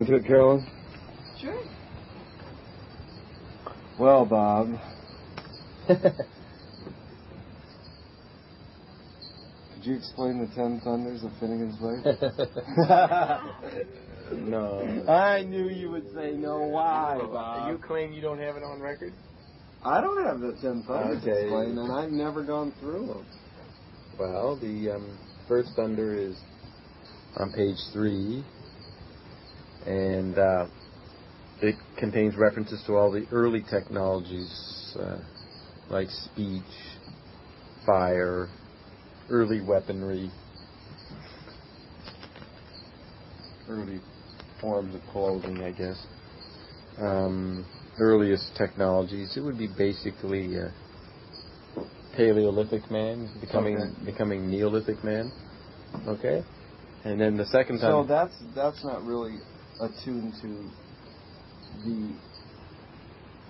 to it, Carolyn? Sure. Well, Bob. Could you explain the 10 thunders of Finnegans Wake? No. I knew you would say no. Why, Bob? You claim you don't have it on record? I don't have the 10 thunders Okay. explained, and I've never gone through them. Well, the first thunder is on page 3, and it contains references to all the early technologies like speech, fire, early weaponry, early forms of clothing, I guess. Earliest technologies. It would be basically Paleolithic man becoming Neolithic man. Okay, and then the second time. So that's not really attuned to the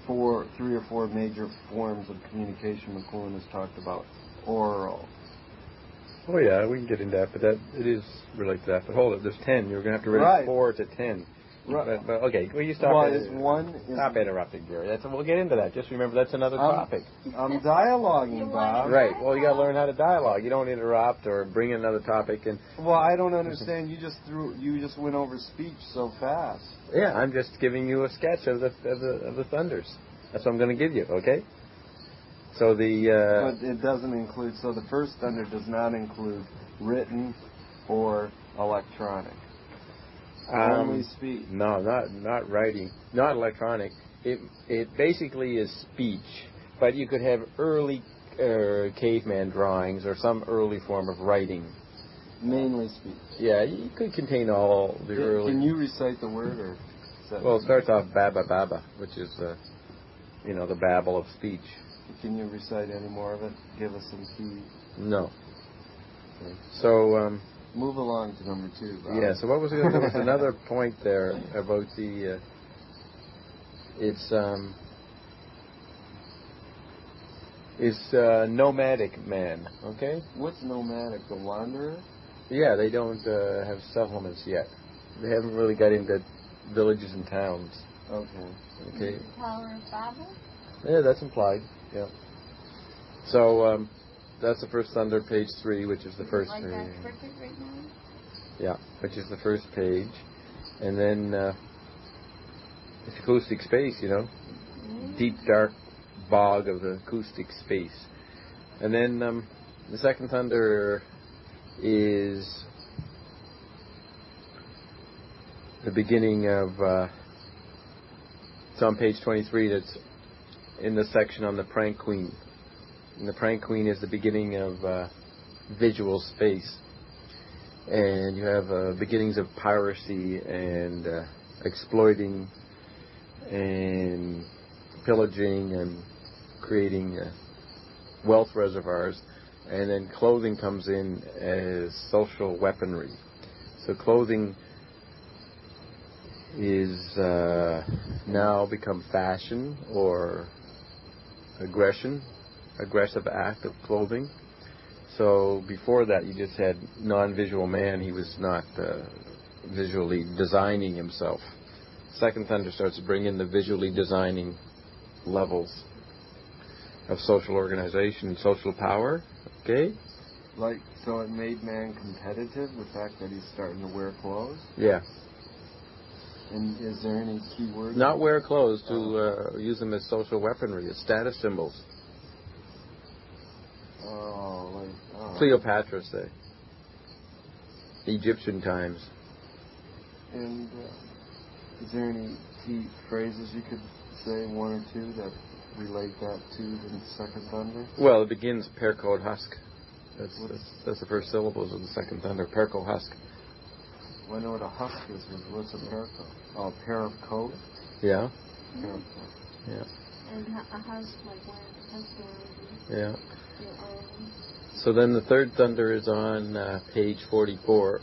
3 or 4 major forms of communication McLuhan has talked about. Oral. Oh yeah, we can get into that, but it is related to that. But hold it, there's 10. You're going to have to raise 4 to 10. Right. But okay, will you stop? Stop interrupting, Jerry. We'll get into that. Just remember, that's another topic. I'm dialoguing, Bob. Right. Well, you got to learn how to dialogue. You don't interrupt or bring in another topic. And well, I don't understand. You just went over speech so fast. Yeah, I'm just giving you a sketch of the thunders. That's what I'm going to give you. Okay. So but it doesn't include. So the first thunder does not include written or electronic. Only speech. No, not writing, not electronic. It basically is speech, but you could have early caveman drawings or some early form of writing. Mainly speech. Yeah, you could contain all the early. Can you recite the word or? Well, it starts off baba baba, which is the babble of speech. Can you recite any more of it? Give us some key. No. Okay. So. Move along to number 2, Bob. Yeah, so what was there was another point there about the it's nomadic man, okay? What's nomadic? The wanderer? Yeah, they don't have settlements yet. They haven't really got into villages and towns. Okay. Tower of Babel? Yeah, that's implied. Yeah. So that's the first thunder, page 3, which is the first page. That cricket right now? Yeah, which is the first page. And then it's acoustic space, deep, dark bog of the acoustic space. And then the second thunder is the beginning of, it's on page 23, that's in the section on the Prank Queen. And the Prank Queen is the beginning of visual space. And you have beginnings of piracy and exploiting and pillaging and creating wealth reservoirs. And then clothing comes in as social weaponry. So clothing is now become fashion or aggressive act of clothing. So before that, you just had non-visual man. He was not visually designing himself. Second thunder starts to bring in the visually designing levels of social organization and social power. Okay? So it made man competitive, the fact that he's starting to wear clothes? Yeah. And is there any key word? Not wear clothes, to use them as social weaponry, as status symbols. Cleopatra, say. Egyptian times. And is there any key phrases you could say, 1 or 2, that relate that to the second thunder? Well, it begins perco husk. That's the first syllables of the second thunder. Perco husk. Well, I know what a husk is. What's a perco? Oh, a pair of coat? Yeah. Pair of coat. Yeah. And a husk, like one husk around Yeah. your arm. So then the third thunder is on page 44.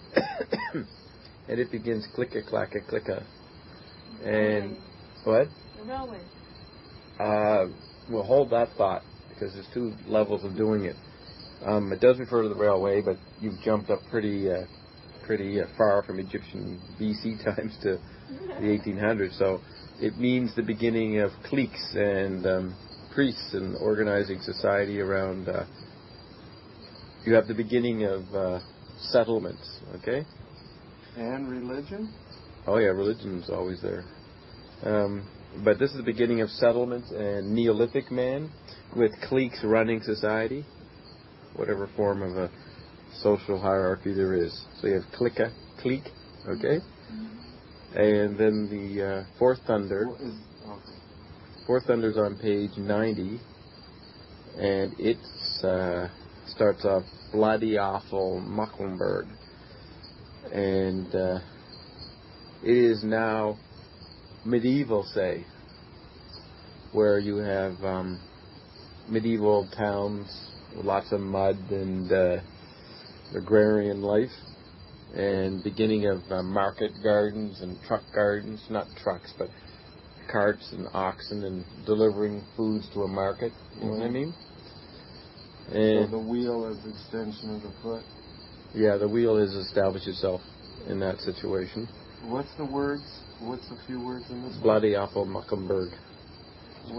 And it begins clicka, clacka, clicka. And what? The railway. We'll hold that thought, because there's 2 levels of doing it. It does refer to the railway, but you've jumped up pretty far from Egyptian BC times to the 1800s. So it means the beginning of cliques and priests and organizing society around. You have the beginning of settlements, okay? And religion? Oh yeah, religion's always there. But this is the beginning of settlements and Neolithic man with cliques running society, whatever form of a social hierarchy there is. So you have clique, okay? And then the fourth thunder. Fourth thunder's on page 90, and it starts off bloody awful Mecklenburg, and it is now medieval, say, where you have medieval towns with lots of mud and agrarian life, and beginning of market gardens and truck gardens, not trucks, but carts and oxen and delivering foods to a market, you know what I mean? And so the wheel is the extension of the foot? Yeah, the wheel has established itself in that situation. What's the words? What's the few words in this? Bloody awful Mecklenburg.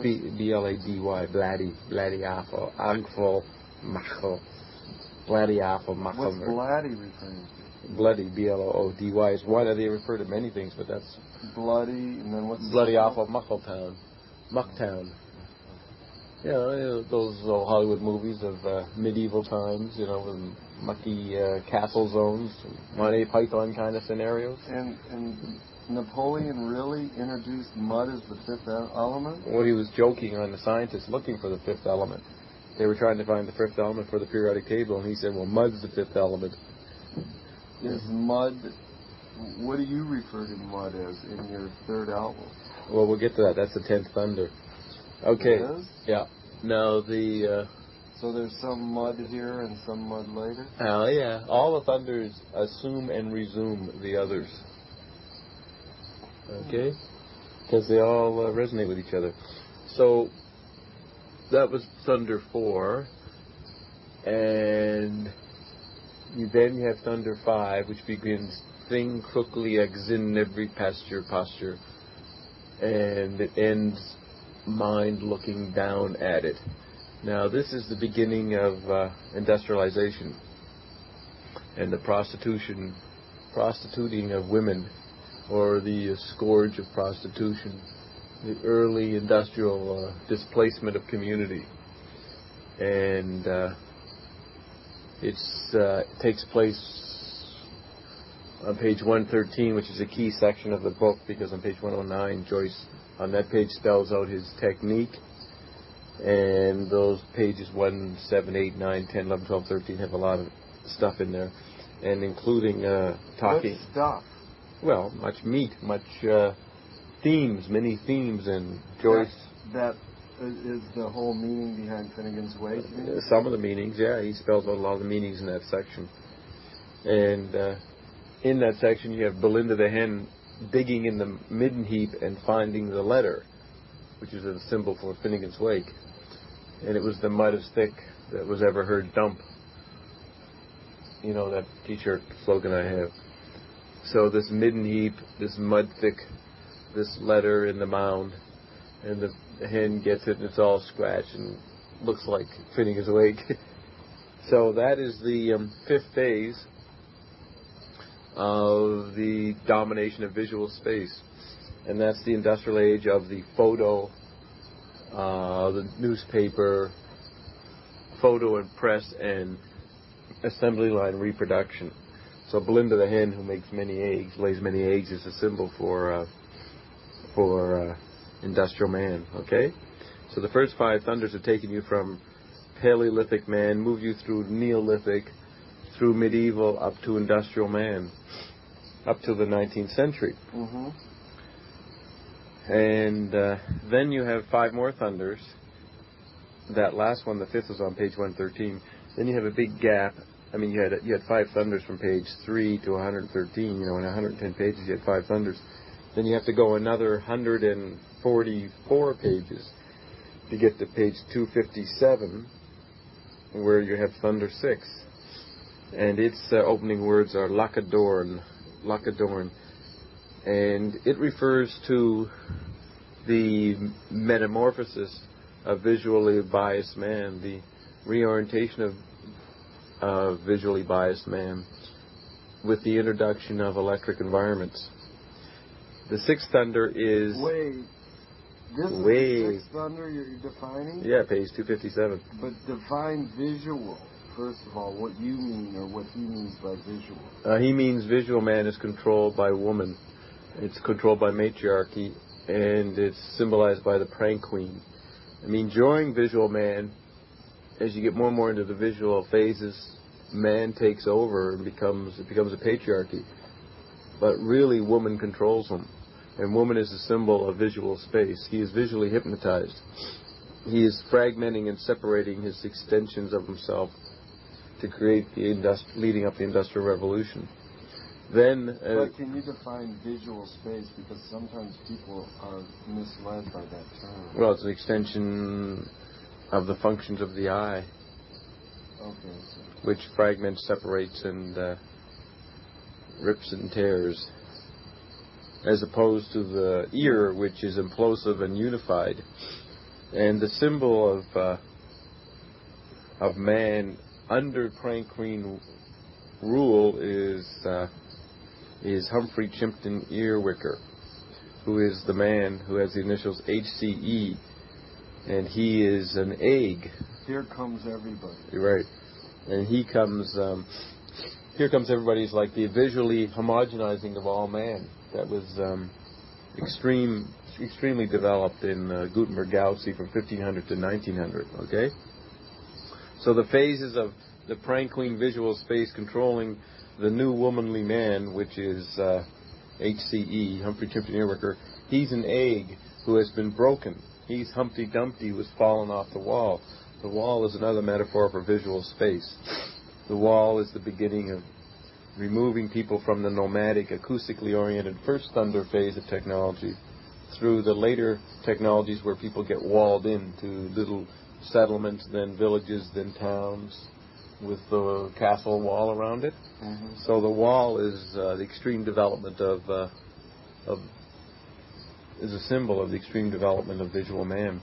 B-L-A-D-Y, bloody awful, awful Machel. Bloody awful Mecklenburg. What's bloody referring to? Bloody, B-L-O-O-D-Y, is one of they refer to many things, but that's bloody, and then what's bloody awful Muckletown. Mucktown. You know, those old Hollywood movies of medieval times, you know, with mucky castle zones, Monty Python kind of scenarios. And Napoleon really introduced mud as the fifth element? Well, he was joking on the scientists looking for the fifth element. They were trying to find the fifth element for the periodic table, and he said, well, mud's the fifth element. Is mud, what do you refer to mud as in your third album? Well, we'll get to that. That's the 10th thunder. Okay. It is? Yeah. Now the... so there's some mud here and some mud later? Oh, yeah. All the thunders assume and resume the others. Okay? Because they all resonate with each other. So, that was Thunder 4. And then you have Thunder 5, which begins Thing crookly exin every posture. And it ends mind looking down at it. Now, this is the beginning of industrialization and the prostituting of women, or the scourge of prostitution, the early industrial displacement of community. And it takes place on page 113, which is a key section of the book, because on page 109, Joyce, on that page, spells out his technique. And those pages 1, 7, 8, 9, 10, 11, 12, 13 have a lot of stuff in there, and including talking. What stuff? Well, much meat, much themes, many themes, and Joyce. That is the whole meaning behind Finnegans Wake? Some of the meanings, yeah. He spells out a lot of the meanings in that section. And in that section, you have Belinda the hen digging in the midden heap and finding the letter, which is a symbol for Finnegans Wake. And it was the mud as thick that was ever heard dump. You know, that t-shirt slogan I have. So this midden heap, this mud thick, this letter in the mound, and the hen gets it and it's all scratched and looks like Finnegans Wake. So that is the fifth phase of the domination of visual space. And that's the industrial age of the photo, the newspaper, photo and press, and assembly line reproduction. So Belinda the hen, who makes many eggs, lays many eggs, is a symbol for industrial man. Okay. So the first 5 thunders have taken you from Paleolithic man, move you through Neolithic, through medieval, up to industrial man, up to the 19th century. Mm-hmm. And then you have 5 more thunders. That last one, the 5th, is on page 113. Then you have a big gap. I mean, you had 5 thunders from page 3 to 113. You know, in 110 pages, you had 5 thunders. Then you have to go another 144 pages to get to page 257, where you have Thunder 6. And its opening words are Lacadorn. And it refers to the metamorphosis of visually biased man, the reorientation of visually biased man with the introduction of electric environments. The sixth thunder is... Wait. This is the sixth thunder you're defining? Yeah, page 257. But define visual. First of all, what you mean or what he means by visual. He means visual man is controlled by woman. It's controlled by matriarchy, and it's symbolized by the prank queen. I mean, during visual man, as you get more and more into the visual phases, man takes over and becomes a patriarchy. But really, woman controls him. And woman is a symbol of visual space. He is visually hypnotized. He is fragmenting and separating his extensions of himself to create leading up the Industrial Revolution. Then, but can you define visual space? Because sometimes people are misled by that term. Well, it's an extension of the functions of the eye. Okay. Which fragments, separates, and rips and tears, as opposed to the ear, which is implosive and unified. And the symbol of man under Crank Queen rule is Humphrey Chimpton Earwicker, who is the man who has the initials HCE, and he is an egg. Here comes everybody. You're right. And here comes everybody is like the visually homogenizing of all man. That was extremely developed in Gutenberg Galaxy from 1500 to 1900. Okay. So the phases of the Prank Queen visual space controlling the new womanly man, which is HCE, Humphrey Chimpton Earwicker. He's an egg who has been broken. He's Humpty Dumpty who has fallen off the wall. The wall is another metaphor for visual space. The wall is the beginning of removing people from the nomadic, acoustically oriented first thunder phase of technology through the later technologies where people get walled into little settlements, then villages, then towns, with the castle wall around it. Mm-hmm. So the wall is the extreme development is a symbol of the extreme development of visual man,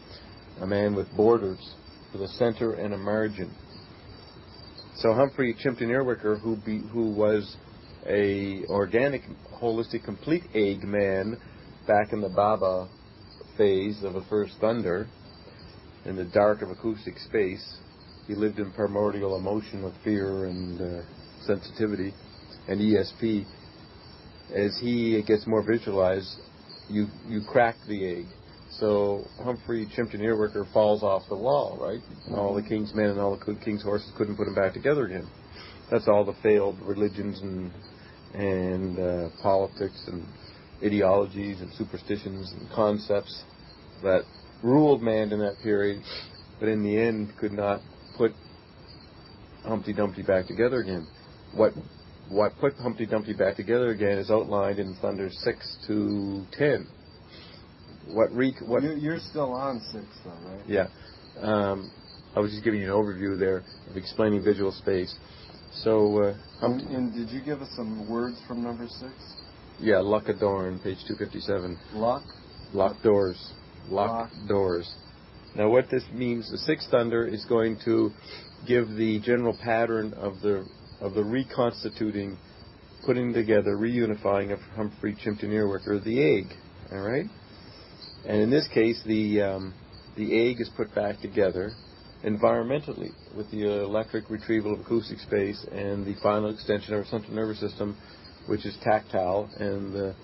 a man with borders, with a center and a margin. So Humphrey Chimpton Earwicker, who was a organic, holistic, complete egg man back in the Baba phase of the first thunder, in the dark of acoustic space. He lived in primordial emotion of fear and sensitivity and ESP. As he gets more visualized, you crack the egg. So Humphrey Chimpton Earwicker falls off the wall, right? All the king's men and all the king's horses couldn't put him back together again. That's all the failed religions and politics and ideologies and superstitions and concepts that ruled man in that period, but in the end could not put Humpty Dumpty back together again. What put Humpty Dumpty back together again is outlined in Thunder 6 to 10. You're still on 6 though, right? Yeah. I was just giving you an overview there of explaining visual space. So, and did you give us some words from number 6? Yeah, Luck Adorn, page 257. Luck? Lock doors. Lock doors. Now what this means, the sixth thunder is going to give the general pattern of the reconstituting, putting together, reunifying of Humphrey Chimpton Earwicker, the egg. All right? And in this case, the egg is put back together environmentally with the electric retrieval of acoustic space and the final extension of our central nervous system, which is tactile, and the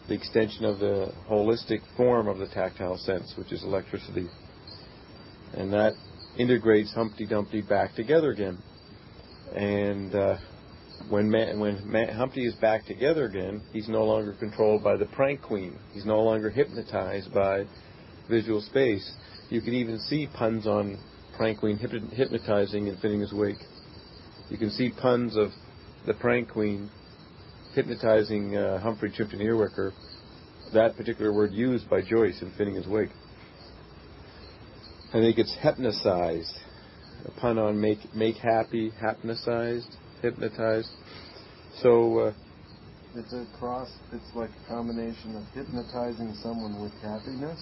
extension of the holistic form of the tactile sense, which is electricity. And that integrates Humpty Dumpty back together again. And when Humpty is back together again, he's no longer controlled by the prank queen. He's no longer hypnotized by visual space. You can even see puns on prank queen hypnotizing in Finnegans Wake. You can see puns of the prank queen hypnotizing Humphrey Chimpton Earwicker, that particular word used by Joyce in Finnegans Wake. I think it's hypnotized, a pun on make happy, hypnotized. So It's a cross. It's like a combination of hypnotizing someone with happiness.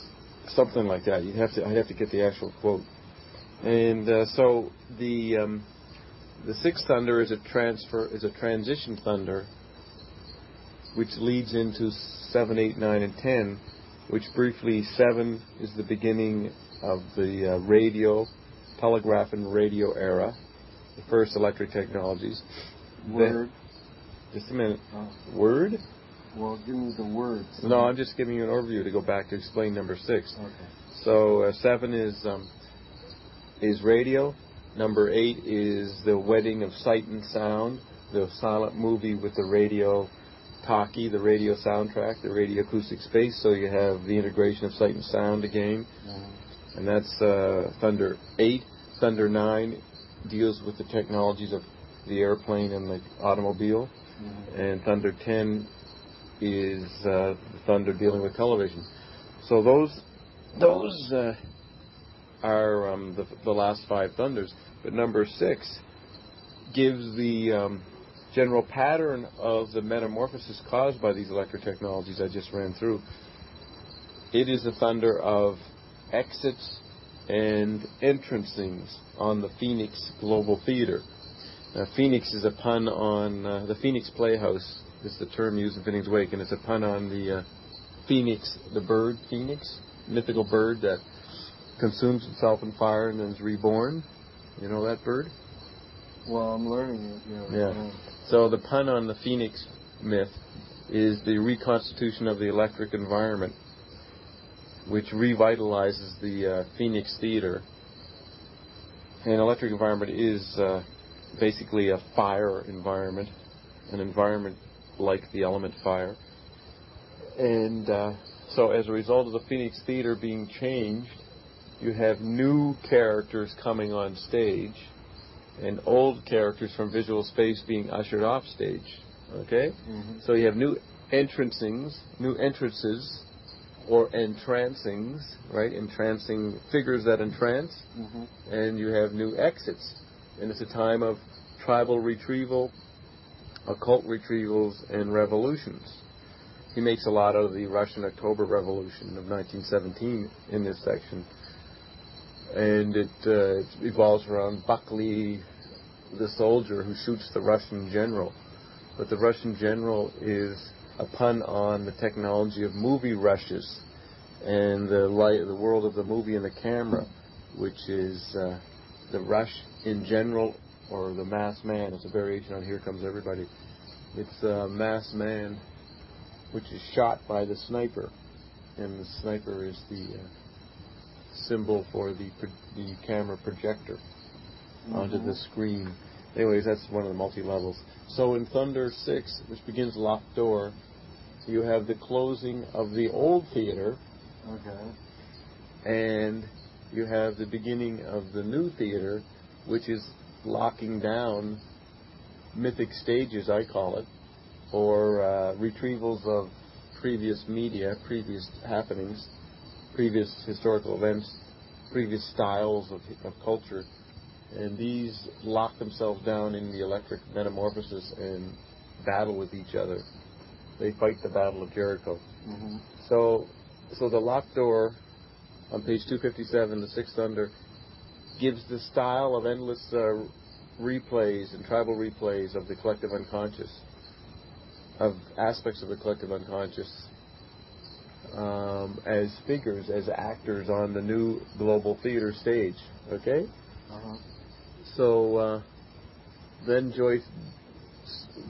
Something like that. I'd have to get the actual quote. And so the sixth thunder is a transition thunder, which leads into 7, 8, 9, and 10. Which briefly, 7 is the beginning of the radio, telegraph and radio era, the first electric technologies. Word. Just a minute. Oh. Word? Well, give me the words. No, I'm just giving you an overview to go back to explain number 6. Okay. So 7 is radio. Number 8 is the wedding of sight and sound, the silent movie with the radio talkie, the radio soundtrack, the radio acoustic space. So you have the integration of sight and sound again. Mm-hmm. And that's Thunder 8. Thunder 9 deals with the technologies of the airplane and the automobile. Mm-hmm. And Thunder 10 is the thunder dealing with television. So those are the last 5 thunders. But number 6 gives the general pattern of the metamorphosis caused by these electric technologies I just ran through. It is the thunder of exits and entrancings on the Phoenix Global Theater. Phoenix is a pun on the Phoenix Playhouse, is the term used in Finnegans Wake, and it's a pun on the phoenix, the bird phoenix, mythical bird that consumes itself in fire and then is reborn. You know that bird? Well, I'm learning it. Yeah. So the pun on the phoenix myth is the reconstitution of the electric environment, which revitalizes the Phoenix Theater. An electric environment is basically a fire environment, an environment like the element fire. And so as a result of the Phoenix Theater being changed, you have new characters coming on stage and old characters from visual space being ushered off stage. Okay? Mm-hmm. So you have new entrances, or entrancings, right? Entrancing figures that entrance. Mm-hmm. And you have new exits. And it's a time of tribal retrieval, occult retrievals, and revolutions. He makes a lot of the Russian October Revolution of 1917 in this section. And it revolves around Buckley, the soldier who shoots the Russian general. But the Russian general is a pun on the technology of movie rushes and the world of the movie and the camera, which is the rush in general, or the masked man. It's a variation on Here Comes Everybody. It's a masked man which is shot by the sniper, and the sniper is the symbol for the camera projector onto the screen. Anyways, that's one of the multi-levels. So in Thunder 6, which begins Locked Door, you have the closing of the old theater. Okay. And you have the beginning of the new theater, which is locking down mythic stages, I call it, or retrievals of previous media, previous happenings, previous historical events, previous styles of culture, and these lock themselves down in the electric metamorphosis and battle with each other. They fight the Battle of Jericho. Mm-hmm. So the Locked Door on page 257, the Sixth Thunder, gives the style of endless replays and tribal replays of the collective unconscious, of aspects of the collective unconscious, as figures, as actors on the new global theater stage. Okay? Uh-huh. So then Joyce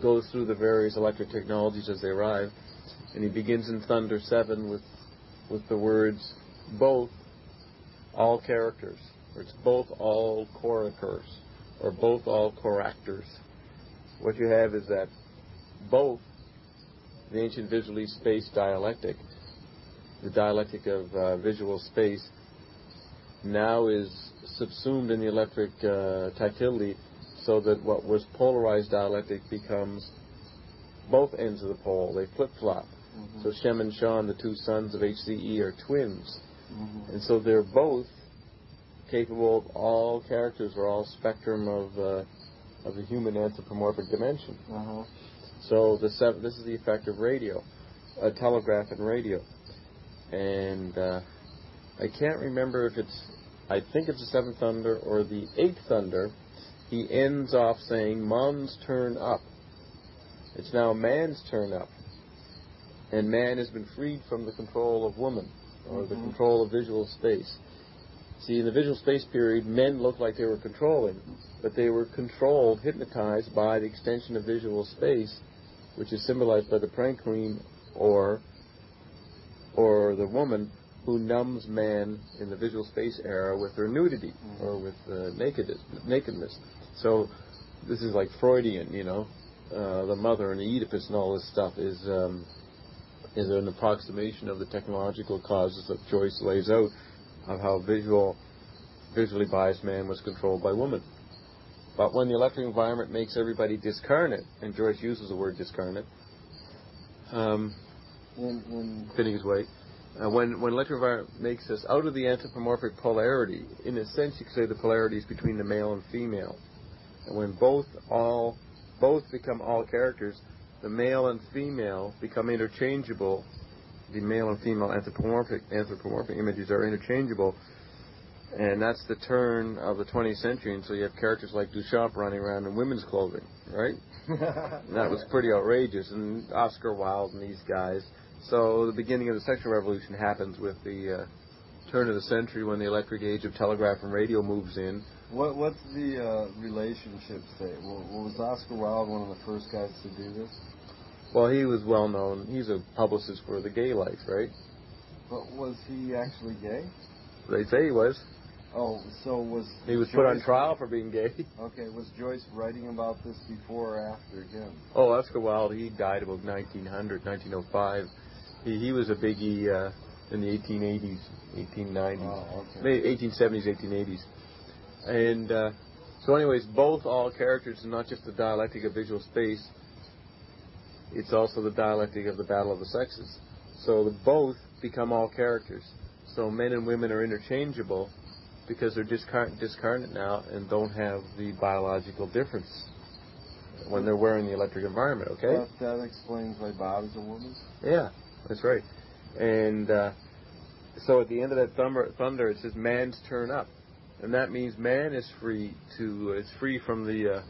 goes through the various electric technologies as they arrive, and he begins in Thunder 7 with the words both all characters, or it's both all choractors, or both all choractors. What you have is that both the ancient visually spaced dialectic, the dialectic of visual space, now is subsumed in the electric tactility, so that what was polarized dialectic becomes both ends of the pole. They flip-flop. Mm-hmm. So Shem and Shan, the two sons of HCE, are twins. Mm-hmm. And so they're both capable of all characters, or all spectrum of the human anthropomorphic dimension. Uh-huh. So this is the effect of radio, telegraph and radio. And I can't remember if I think it's the seventh thunder or the eighth thunder. He ends off saying, "Man's turn up." It's now man's turn up. And man has been freed from the control of woman, or the control of visual space. See, in the visual space period, men looked like they were controlling, but they were controlled, hypnotized by the extension of visual space, which is symbolized by the prank queen or the woman who numbs man in the visual space era with her nudity or with nakedness. So this is like Freudian, the mother and the Oedipus and all this stuff is an approximation of the technological causes that Joyce lays out of how visually biased man was controlled by woman. But when the electric environment makes everybody discarnate, and Joyce uses the word discarnate, Finnegans way, when electric environment makes us out of the anthropomorphic polarity, in a sense you could say the polarity is between the male and female. And when both become all characters, the male and female become interchangeable. The male and female anthropomorphic images are interchangeable. And that's the turn of the 20th century. And so you have characters like Duchamp running around in women's clothing, right? And that was pretty outrageous. And Oscar Wilde and these guys. So the beginning of the sexual revolution happens with the turn of the century when the electric age of telegraph and radio moves in. What's the relationship say? Was Oscar Wilde one of the first guys to do this? Well, he was well known. He's a publicist for the gay life, right? But was he actually gay? They say he was. Oh, so was he was Joyce put on trial for being gay? Okay, was Joyce writing about this before or after him? Oh, Oscar Wilde, he died about 1905. He was a biggie in the 1880s, 1890s, oh, okay. maybe 1870s, 1880s. And so anyways, both all characters, and not just the dialectic of visual space, it's also the dialectic of the battle of the sexes. So the both become all characters. So men and women are interchangeable because they're discarnate now and don't have the biological difference when they're wearing the electric environment, okay? That explains why Bob is a woman? Yeah, that's right. And so at the end of that thunder, it says man's turn up. And that means man is free from the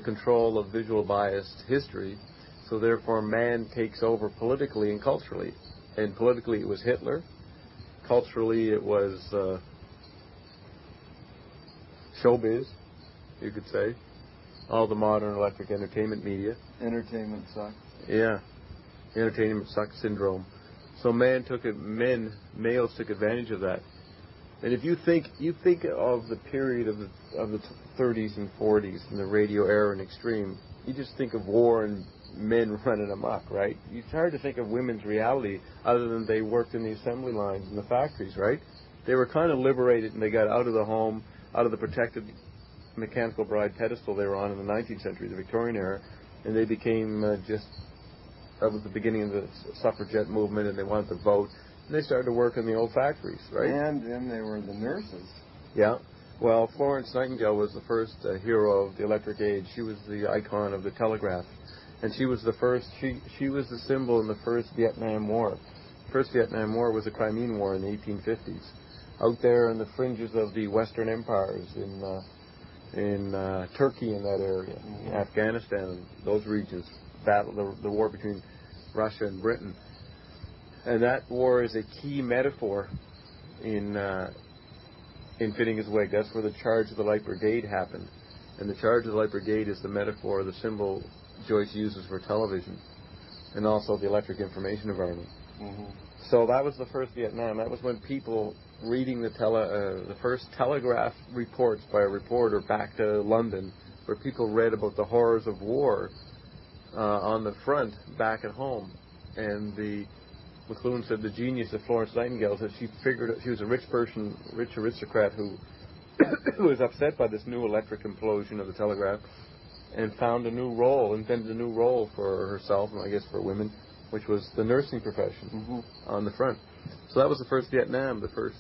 control of visual biased history. So therefore man takes over politically and culturally. And politically it was Hitler. Culturally it was showbiz, you could say. All the modern electric entertainment media. Entertainment sucks. Yeah. Entertainment sucks syndrome. So males took advantage of that. And if you think of the period of the 30s and 40s and the radio era and extreme, you just think of war and men running amok, right? It's hard to think of women's reality other than they worked in the assembly lines and the factories, right? They were kind of liberated and they got out of the home, out of the protected mechanical bride pedestal they were on in the 19th century, the Victorian era, and they became that was the beginning of the suffragette movement, and they wanted to vote. And they started to work in the old factories, right? And they were the nurses. Yeah. Well, Florence Nightingale was the first hero of the electric age. She was the icon of the telegraph. And she was the first, she was the symbol in the first Vietnam War. The first Vietnam War was the Crimean War in the 1850s. Out there in the fringes of the Western empires, in Turkey, in that area, in Afghanistan, those regions, the war between Russia and Britain. And that war is a key metaphor in Finnegans Wake. That's where the charge of the Light Brigade happened. And the charge of the Light Brigade is the metaphor, the symbol Joyce uses for television, and also the electric information environment. So that was the first Vietnam. That was when people reading the first telegraph reports by a reporter back to London, where people read about the horrors of war on the front back at home. And McLuhan said the genius of Florence Nightingale is that she figured she was a rich aristocrat who was upset by this new electric implosion of the telegraph, and invented a new role for herself, and I guess for women, which was the nursing profession on the front. So that was the first Vietnam, the first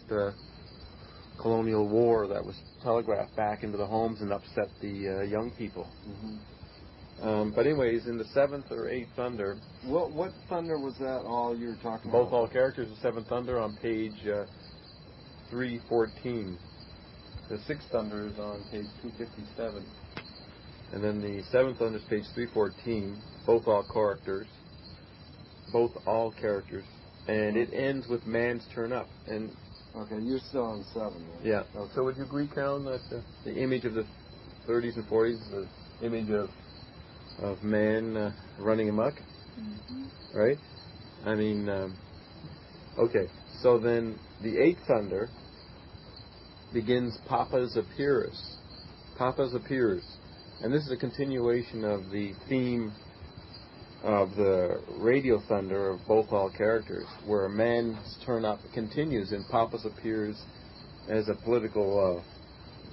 colonial war that was telegraphed back into the homes and upset the young people. But anyways, in the Seventh or Eighth Thunder, What thunder was that? All you were talking both about? all characters of Seventh Thunder on page 314. The Sixth Thunder is on page 257. And then the Seventh Thunder is page 314. Both all characters. And it ends with man's turn up. And Okay, you're still on 7. Right? yeah. Okay. So would you agree, Karen, that the image of the 30s and 40s is the image of man running amok? Mm-hmm. Right? I mean, okay. So then the Eighth Thunder begins Papa's Appears. Papa's Appears. And this is a continuation of the theme of the Radio Thunder of both all characters, where man's turn up continues, and Papa's appears as a political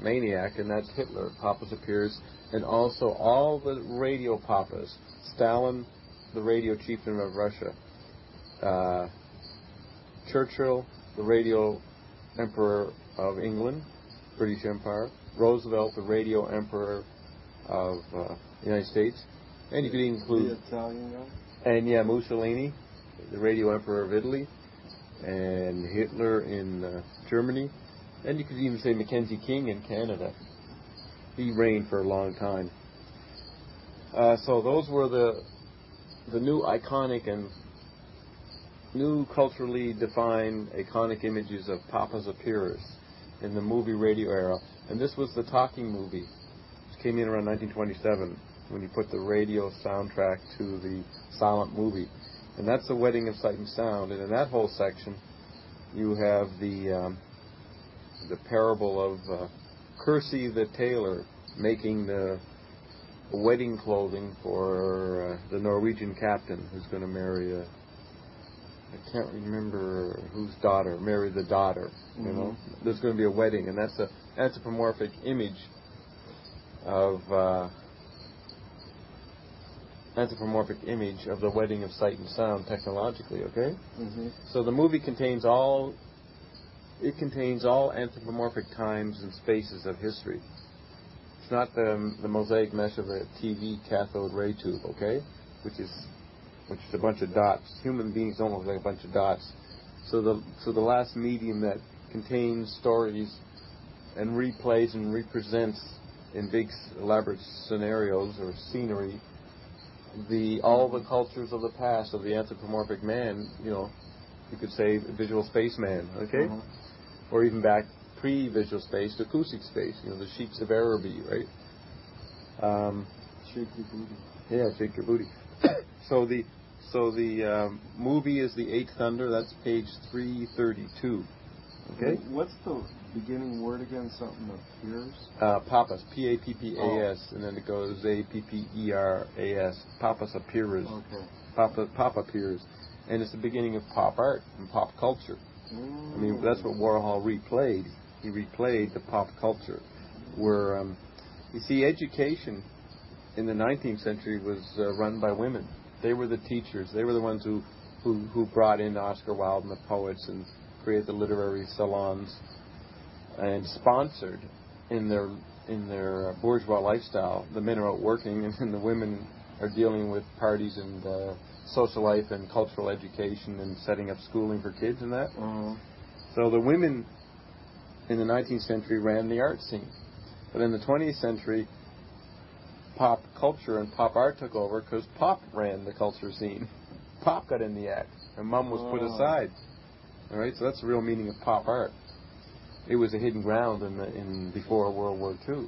maniac, and that's Hitler. Papa's appears, and also all the radio Papas. Stalin, the radio chieftain of Russia. Churchill, the radio emperor of England, British Empire. Roosevelt, the radio emperor of the United States. And you could include the Italian guy? And yeah, Mussolini, the radio emperor of Italy, and Hitler in Germany, and you could even say Mackenzie King in Canada. He reigned for a long time. So those were the new iconic and new culturally defined iconic images of Papa's Appears in the movie radio era. And this was the talking movie, which came in around 1927. When you put the radio soundtrack to the silent movie. And that's the Wedding of Sight and Sound. And in that whole section, you have the parable of Kersey the tailor making the wedding clothing for the Norwegian captain who's going to marry I can't remember whose daughter, marry the daughter, you know. There's going to be a wedding, and that's a anthropomorphic image of the Wedding of Sight and Sound technologically, okay? Mm-hmm. So the movie contains all anthropomorphic times and spaces of history. It's not the mosaic mesh of a TV cathode ray tube, okay? Which is a bunch of dots. Human beings don't look like a bunch of dots. So the last medium that contains stories and replays and represents in big elaborate scenarios or scenery all the cultures of the past of the anthropomorphic man, you know, you could say visual space man, okay? Or even back pre-visual space to acoustic space, you know, the sheiks of Araby, right? Shake your booty. Yeah, shake your booty. So the movie is the Eighth Thunder. That's page 332. Okay. What's the beginning word again? Something appears. Papas, P-A-P-P-A-S, and then it goes A-P-P-E-R-A-S. Papas Appears. Okay. Papa appears, and it's the beginning of pop art and pop culture. I mean, that's what Warhol replayed. He replayed the pop culture, where you see, education in the 19th century was run by women. They were the teachers. They were the ones who brought in Oscar Wilde and the poets and created the literary salons and sponsored in their bourgeois lifestyle. The men are out working, and the women are dealing with parties and social life and cultural education and setting up schooling for kids and that. So the women in the 19th century ran the art scene. But in the 20th century, pop culture and pop art took over because pop ran the culture scene. Pop got in the act, and mum was put aside. All right, so that's the real meaning of pop art. It was a hidden ground in before World War II.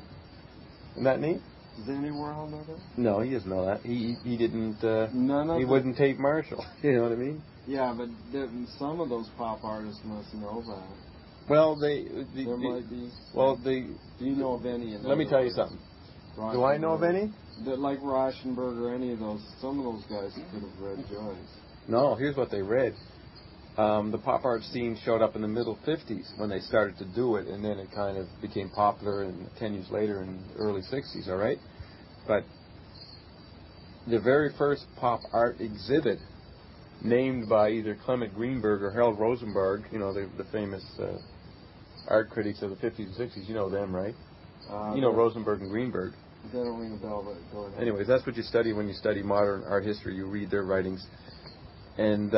Isn't that neat? Does Andy Warhol know that? No, he doesn't know that. He didn't. He wouldn't tape Marshall. You know what I mean? Yeah, but some of those pop artists must know that. Well, there might be. Well, do you know of any? Let me tell you something. Do I know of any? Like Rauschenberg or any of those. Some of those guys could have read Joyce. No, here's what they read. The pop art scene showed up in the middle 50s when they started to do it, and then it kind of became popular, and 10 years later in the early 60s, all right? But the very first pop art exhibit, named by either Clement Greenberg or Harold Rosenberg, you know, the famous art critics of the 50s and 60s, you know them, right? You know Rosenberg and Greenberg. That don't ring a bell, but go ahead. Anyways, that's what you study when you study modern art history. You read their writings. And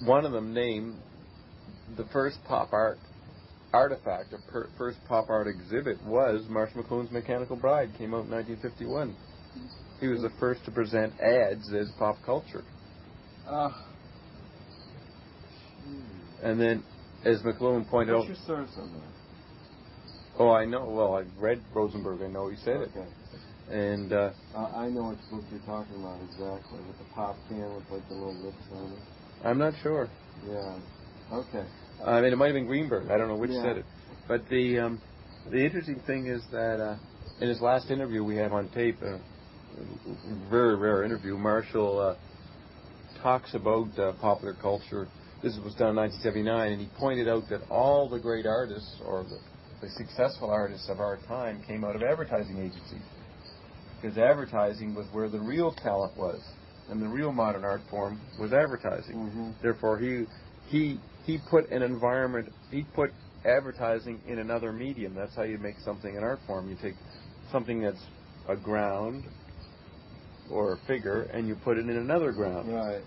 one of them named the first pop art artifact, or first pop art exhibit, was Marshall McLuhan's Mechanical Bride. Came out in 1951. He was the first to present ads as pop culture. And then, as McLuhan pointed out... What's your source on that? Oh, I know. Well, I've read Rosenberg. I know he said it. And I know which book you're talking about exactly, with the pop can with like the little lips on it. I'm not sure. Yeah. Okay. I mean, it might have been Greenberg. I don't know which said it. But the interesting thing is that in his last interview we have on tape, very rare interview, Marshall talks about popular culture. This was done in 1979, and he pointed out that all the great artists, or the successful artists of our time, came out of advertising agencies. Because advertising was where the real talent was, and the real modern art form was advertising. Mm-hmm. Therefore, he put an environment, he put advertising in another medium. That's how you make something an art form. You take something that's a ground or a figure, and you put it in another ground. Right.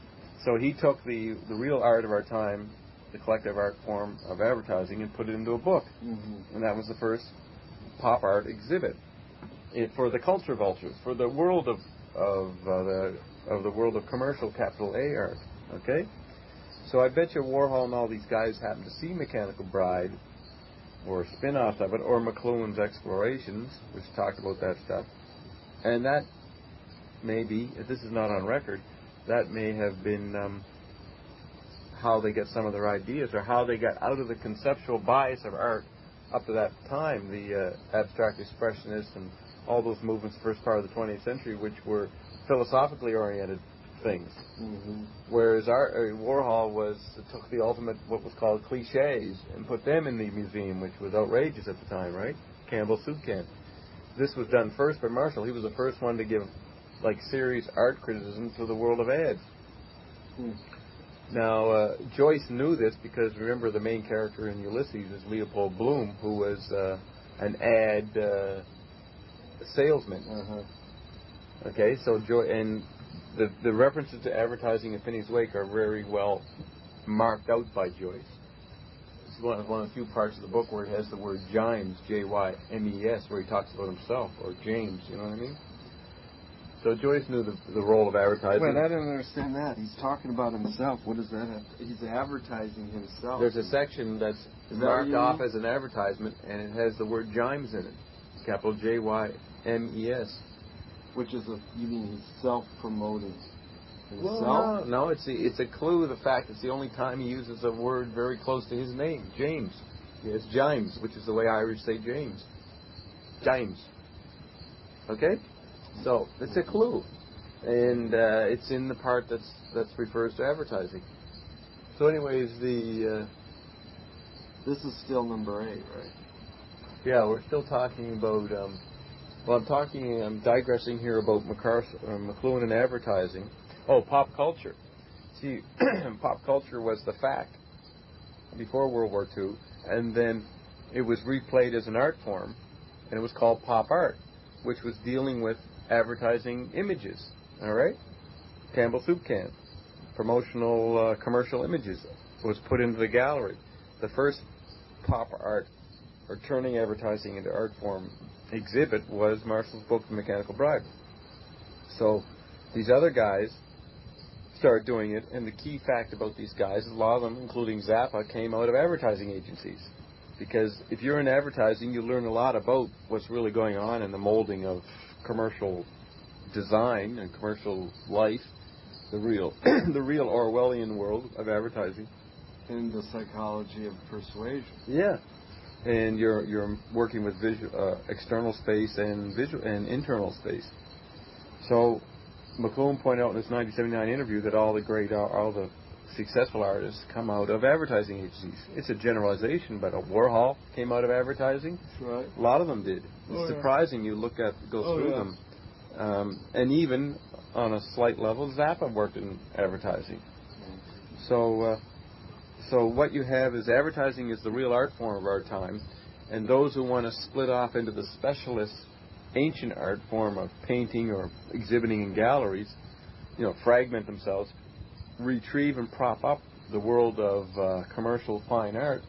So he took the real art of our time, the collective art form of advertising, and put it into a book. Mm-hmm. And that was the first pop art exhibit for the culture vultures, for the world of the world of commercial capital A art. Okay? So I bet you Warhol and all these guys happened to see Mechanical Bride, or spin-offs of it, or McLuhan's Explorations, which talked about that stuff. And that may be, if this is not on record, that may have been how they get some of their ideas, or how they got out of the conceptual bias of art up to that time, the abstract expressionists and all those movements first part of the 20th century, which were philosophically oriented things. Mm-hmm. Whereas Warhol took the ultimate, what was called cliches, and put them in the museum, which was outrageous at the time, right? Campbell soup can. This was done first by Marshall. He was the first one to give serious art criticism to the world of ads. Now, Joyce knew this because, remember, the main character in Ulysses is Leopold Bloom, who was an ad salesman. Uh-huh. Okay, so the references to advertising in Finnegans Wake are very well marked out by Joyce. It's one of the few parts of the book where it has the word Jimes, J-Y-M-E-S, where he talks about himself, or James, you know what I mean? So Joyce knew the role of advertising. Wait, I don't understand that. He's talking about himself. What does that have? He's advertising himself. There's a section that's marked off as an advertisement, and it has the word Jimes in it, capital J-Y-M-E-S. Which is you mean he's self-promoting himself? Well, no, it's a clue. The fact it's the only time he uses a word very close to his name, James. It's Jimes, which is the way Irish say James. Jimes. Okay. So it's a clue, and it's in the part that refers to advertising. So, anyways, this is still number 8, right? Yeah, we're still talking about. I'm digressing here about McLuhan and advertising. Oh, pop culture. See, pop culture was the fact before World War II, and then it was replayed as an art form, and it was called pop art, which was dealing with advertising images. All right, Campbell soup can, promotional commercial images was put into the gallery. The first pop art, or turning advertising into art form, exhibit was Marshall's book, The Mechanical Bride. So these other guys started doing it, and the key fact about these guys, a lot of them, including Zappa, came out of advertising agencies. Because if you're in advertising, you learn a lot about what's really going on in the molding of commercial design and commercial life, the real Orwellian world of advertising. And the psychology of persuasion. Yeah. And you're working with external space and internal space. So McLuhan pointed out in his 1979 interview that all the successful artists come out of advertising agencies. It's a generalization, but Warhol came out of advertising. That's right. A lot of them did. It's surprising. You go through them, and even on a slight level, Zappa worked in advertising. So what you have is advertising is the real art form of our time, and those who want to split off into the specialists ancient art form of painting or exhibiting in galleries, fragment themselves, retrieve and prop up the world of commercial fine art,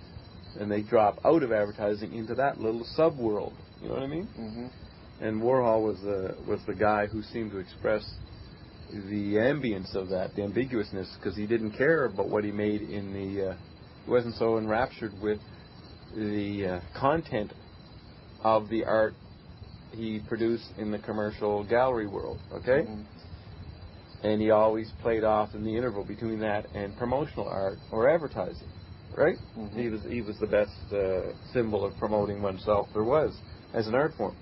and they drop out of advertising into that little sub-world. You know what I mean? Mm-hmm. And Warhol was the guy who seemed to express the ambience of that, the ambiguousness, because he didn't care about what he made in the. He wasn't so enraptured with the content of the art he produced in the commercial gallery world. Okay. Mm-hmm. And he always played off in the interval between that and promotional art or advertising, right? Mm-hmm. He was the best symbol of promoting oneself there was as an art form.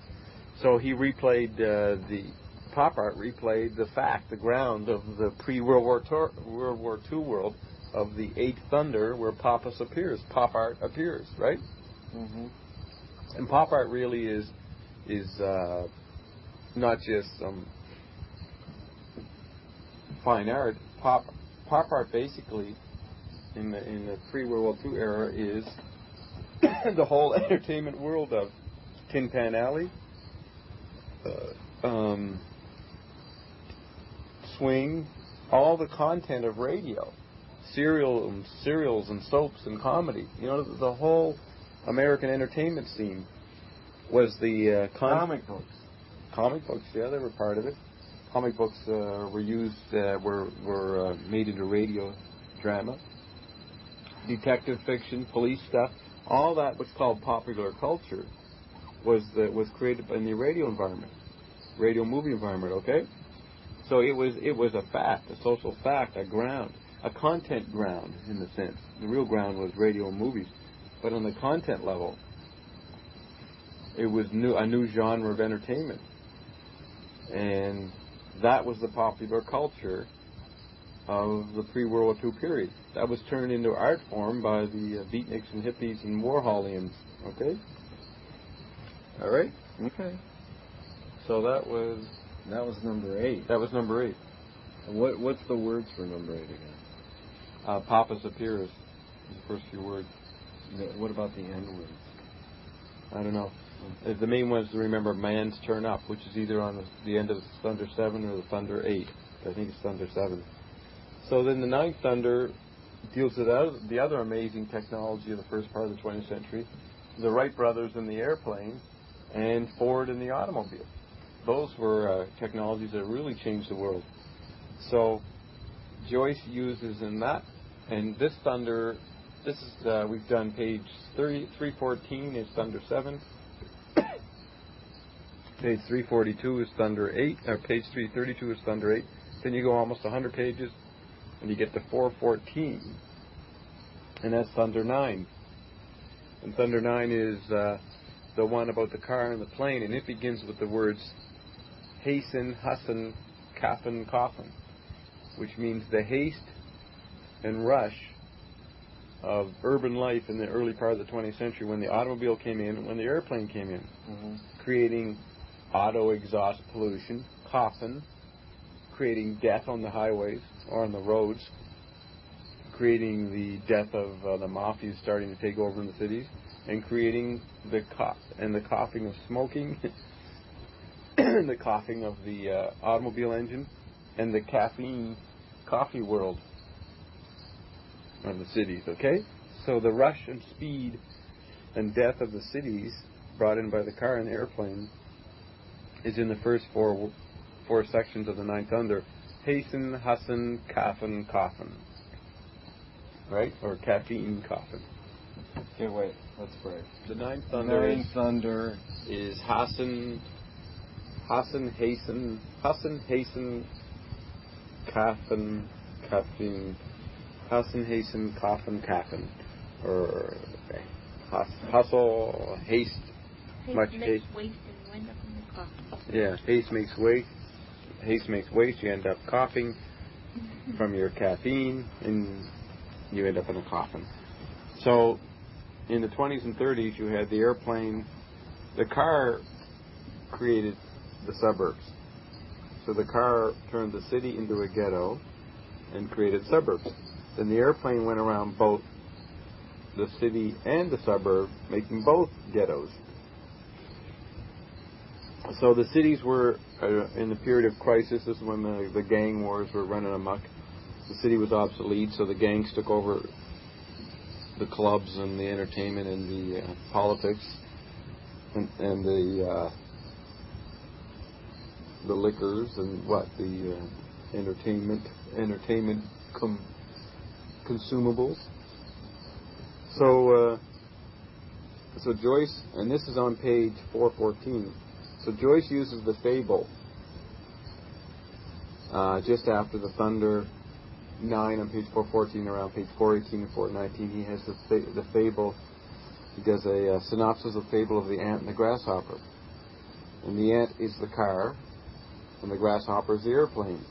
So he replayed the pop art, replayed the ground of the pre-World War II world of the Eighth Thunder, where pop art appears, right? Mm-hmm. And pop art really is not just fine art. Pop art basically in the pre-World War II era is the whole entertainment world of Tin Pan Alley, swing, all the content of radio, serials and soaps and comedy. The whole American entertainment scene was the comic books. Comic books, yeah, they were part of it. Comic books were used, were made into radio drama, detective fiction, police stuff. All that was called popular culture was created in the radio environment, radio movie environment. Okay, so it was a fact, a social fact, a ground, a content ground in the sense. The real ground was radio and movies, but on the content level, it was a new genre of entertainment, and that was the popular culture of the pre-World War II period. That was turned into art form by the beatniks and hippies and Warholians. Okay? All right? Okay. So that was number 8. That was number 8. And what's the words for number 8 again? Papas appears. The first few words. What about the end words? I don't know. The main ones to remember: Man's Turn Up, which is either on the end of Thunder 7 or the Thunder 8. I think it's Thunder 7. So then the Ninth Thunder deals with the other amazing technology of the first part of the 20th century, the Wright brothers in the airplane and Ford in the automobile. Those were technologies that really changed the world. So Joyce uses in that, and this Thunder, this is we've done page 314 is Thunder 7. Page 342 is Thunder 8, or page 332 is Thunder 8. Then you go almost 100 pages, and you get to 414, and that's Thunder 9. And Thunder 9 is the one about the car and the plane, and it begins with the words hasten, hasten, kaffen, coffin, which means the haste and rush of urban life in the early part of the 20th century, when the automobile came in and when the airplane came in, creating auto exhaust pollution, coffin, creating death on the highways or on the roads, creating the death of the mafia starting to take over in the cities, and creating the coughing of smoking, the coughing of the automobile engine, and the caffeine coffee world of the cities. Okay, so the rush and speed and death of the cities brought in by the car and the airplane is in the first four sections of the Ninth Thunder. Hasten, hasten, kaffen, coffin. Right? Or caffeine, coffin. Okay, wait. Let's break. The Ninth Thunder is hasten, hasten, kaffen, caffeine, hasten, hasten, coffin, caffeine. Or hustle, haste, much haste. Waste and you end up in the coffin. Yeah, haste makes waste, you end up coughing from your caffeine, and you end up in a coffin. So, in the 20s and 30s, you had the airplane. The car created the suburbs. So the car turned the city into a ghetto and created suburbs. Then the airplane went around both the city and the suburb, making both ghettos. So the cities were in the period of crisis. This is when the gang wars were running amok. The city was obsolete, so the gangs took over the clubs and the entertainment and the politics and the liquors and the entertainment consumables. So Joyce, and this is on page 414. So Joyce uses the fable just after the Thunder 9 on page 414, around page 418 and 419. He has the fable. He does a synopsis of the fable of the ant and the grasshopper. And the ant is the car, and the grasshopper is the airplane.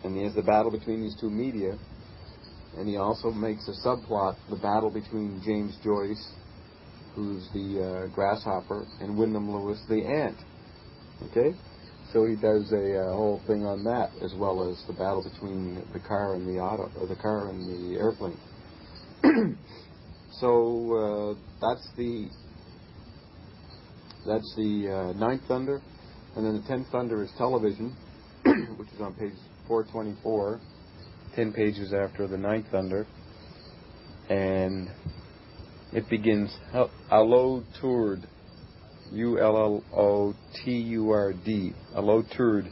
And he has the battle between these two media. And he also makes a subplot, the battle between James Joyce, who's the grasshopper, and Wyndham Lewis, the ant. Okay? So he does a whole thing on that, as well as the battle between the car and the the car and the airplane. So that's the ninth thunder, and then the 10th thunder is television, which is on page 424, 10 pages after the ninth thunder, and it begins Allo Turd, ULLOTURD, Allo Turd,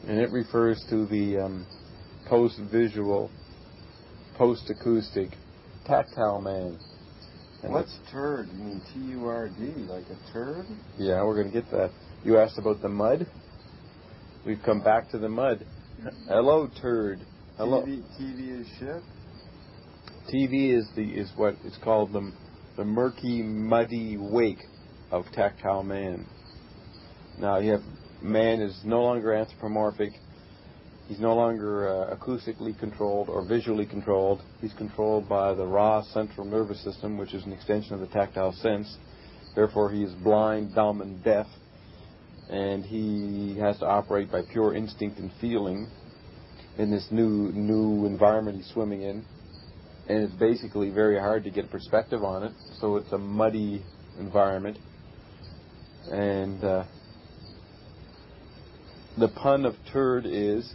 and it refers to the post-visual, post-acoustic, tactile man. And what's turd? You mean T-U-R-D, like a turd? Yeah, we're going to get that. You asked about the mud. We've come back to the mud. Hello, turd. Hello. TV is shit? TV is what it's called, the murky, muddy wake of tactile man. Now you have man is no longer anthropomorphic. He's no longer acoustically controlled or visually controlled. He's controlled by the raw central nervous system, which is an extension of the tactile sense. Therefore, he is blind, dumb, and deaf, and he has to operate by pure instinct and feeling in this new environment he's swimming in. And it's basically very hard to get perspective on it, so it's a muddy environment. And the pun of turd is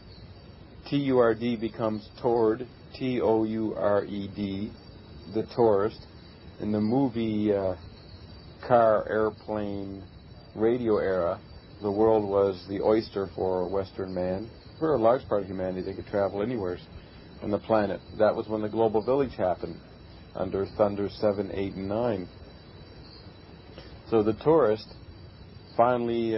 T-U-R-D becomes tord, T-O-U-R-E-D, the tourist. In the movie car, airplane, radio era, the world was the oyster for a Western man. For a large part of humanity, they could travel anywhere on the planet. That was when the global village happened, under Thunder 7, 8, and 9. So the tourist finally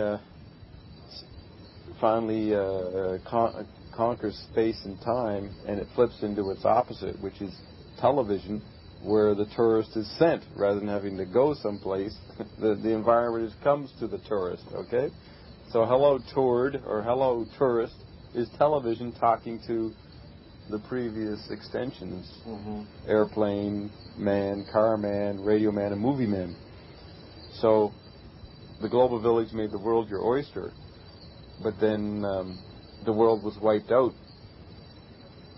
conquers space and time, and it flips into its opposite, which is television, where the tourist is sent rather than having to go someplace. The environment comes to the tourist. Okay, so hello toured or hello tourist is television talking to the previous extensions: airplane man, car man, radio man, and movie man. So the global village made the world your oyster, but then the world was wiped out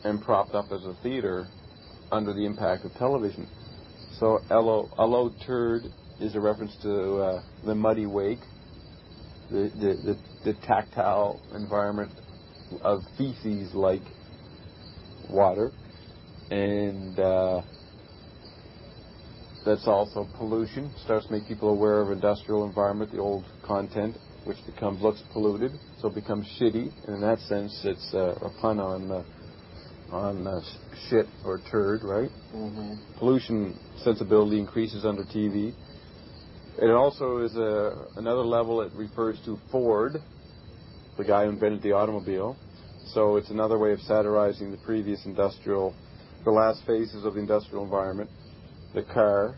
and propped up as a theater under the impact of television. So Allo Turd is a reference to the muddy wake, the tactile environment of feces-like water, and that's also pollution. Starts to make people aware of industrial environment, the old content, which looks polluted, so it becomes shitty. And in that sense, it's a pun on shit or turd, right? Pollution sensibility increases under TV. It also is another level. It refers to Ford, the guy who invented the automobile. So it's another way of satirizing the previous the last phases of the industrial environment. The car,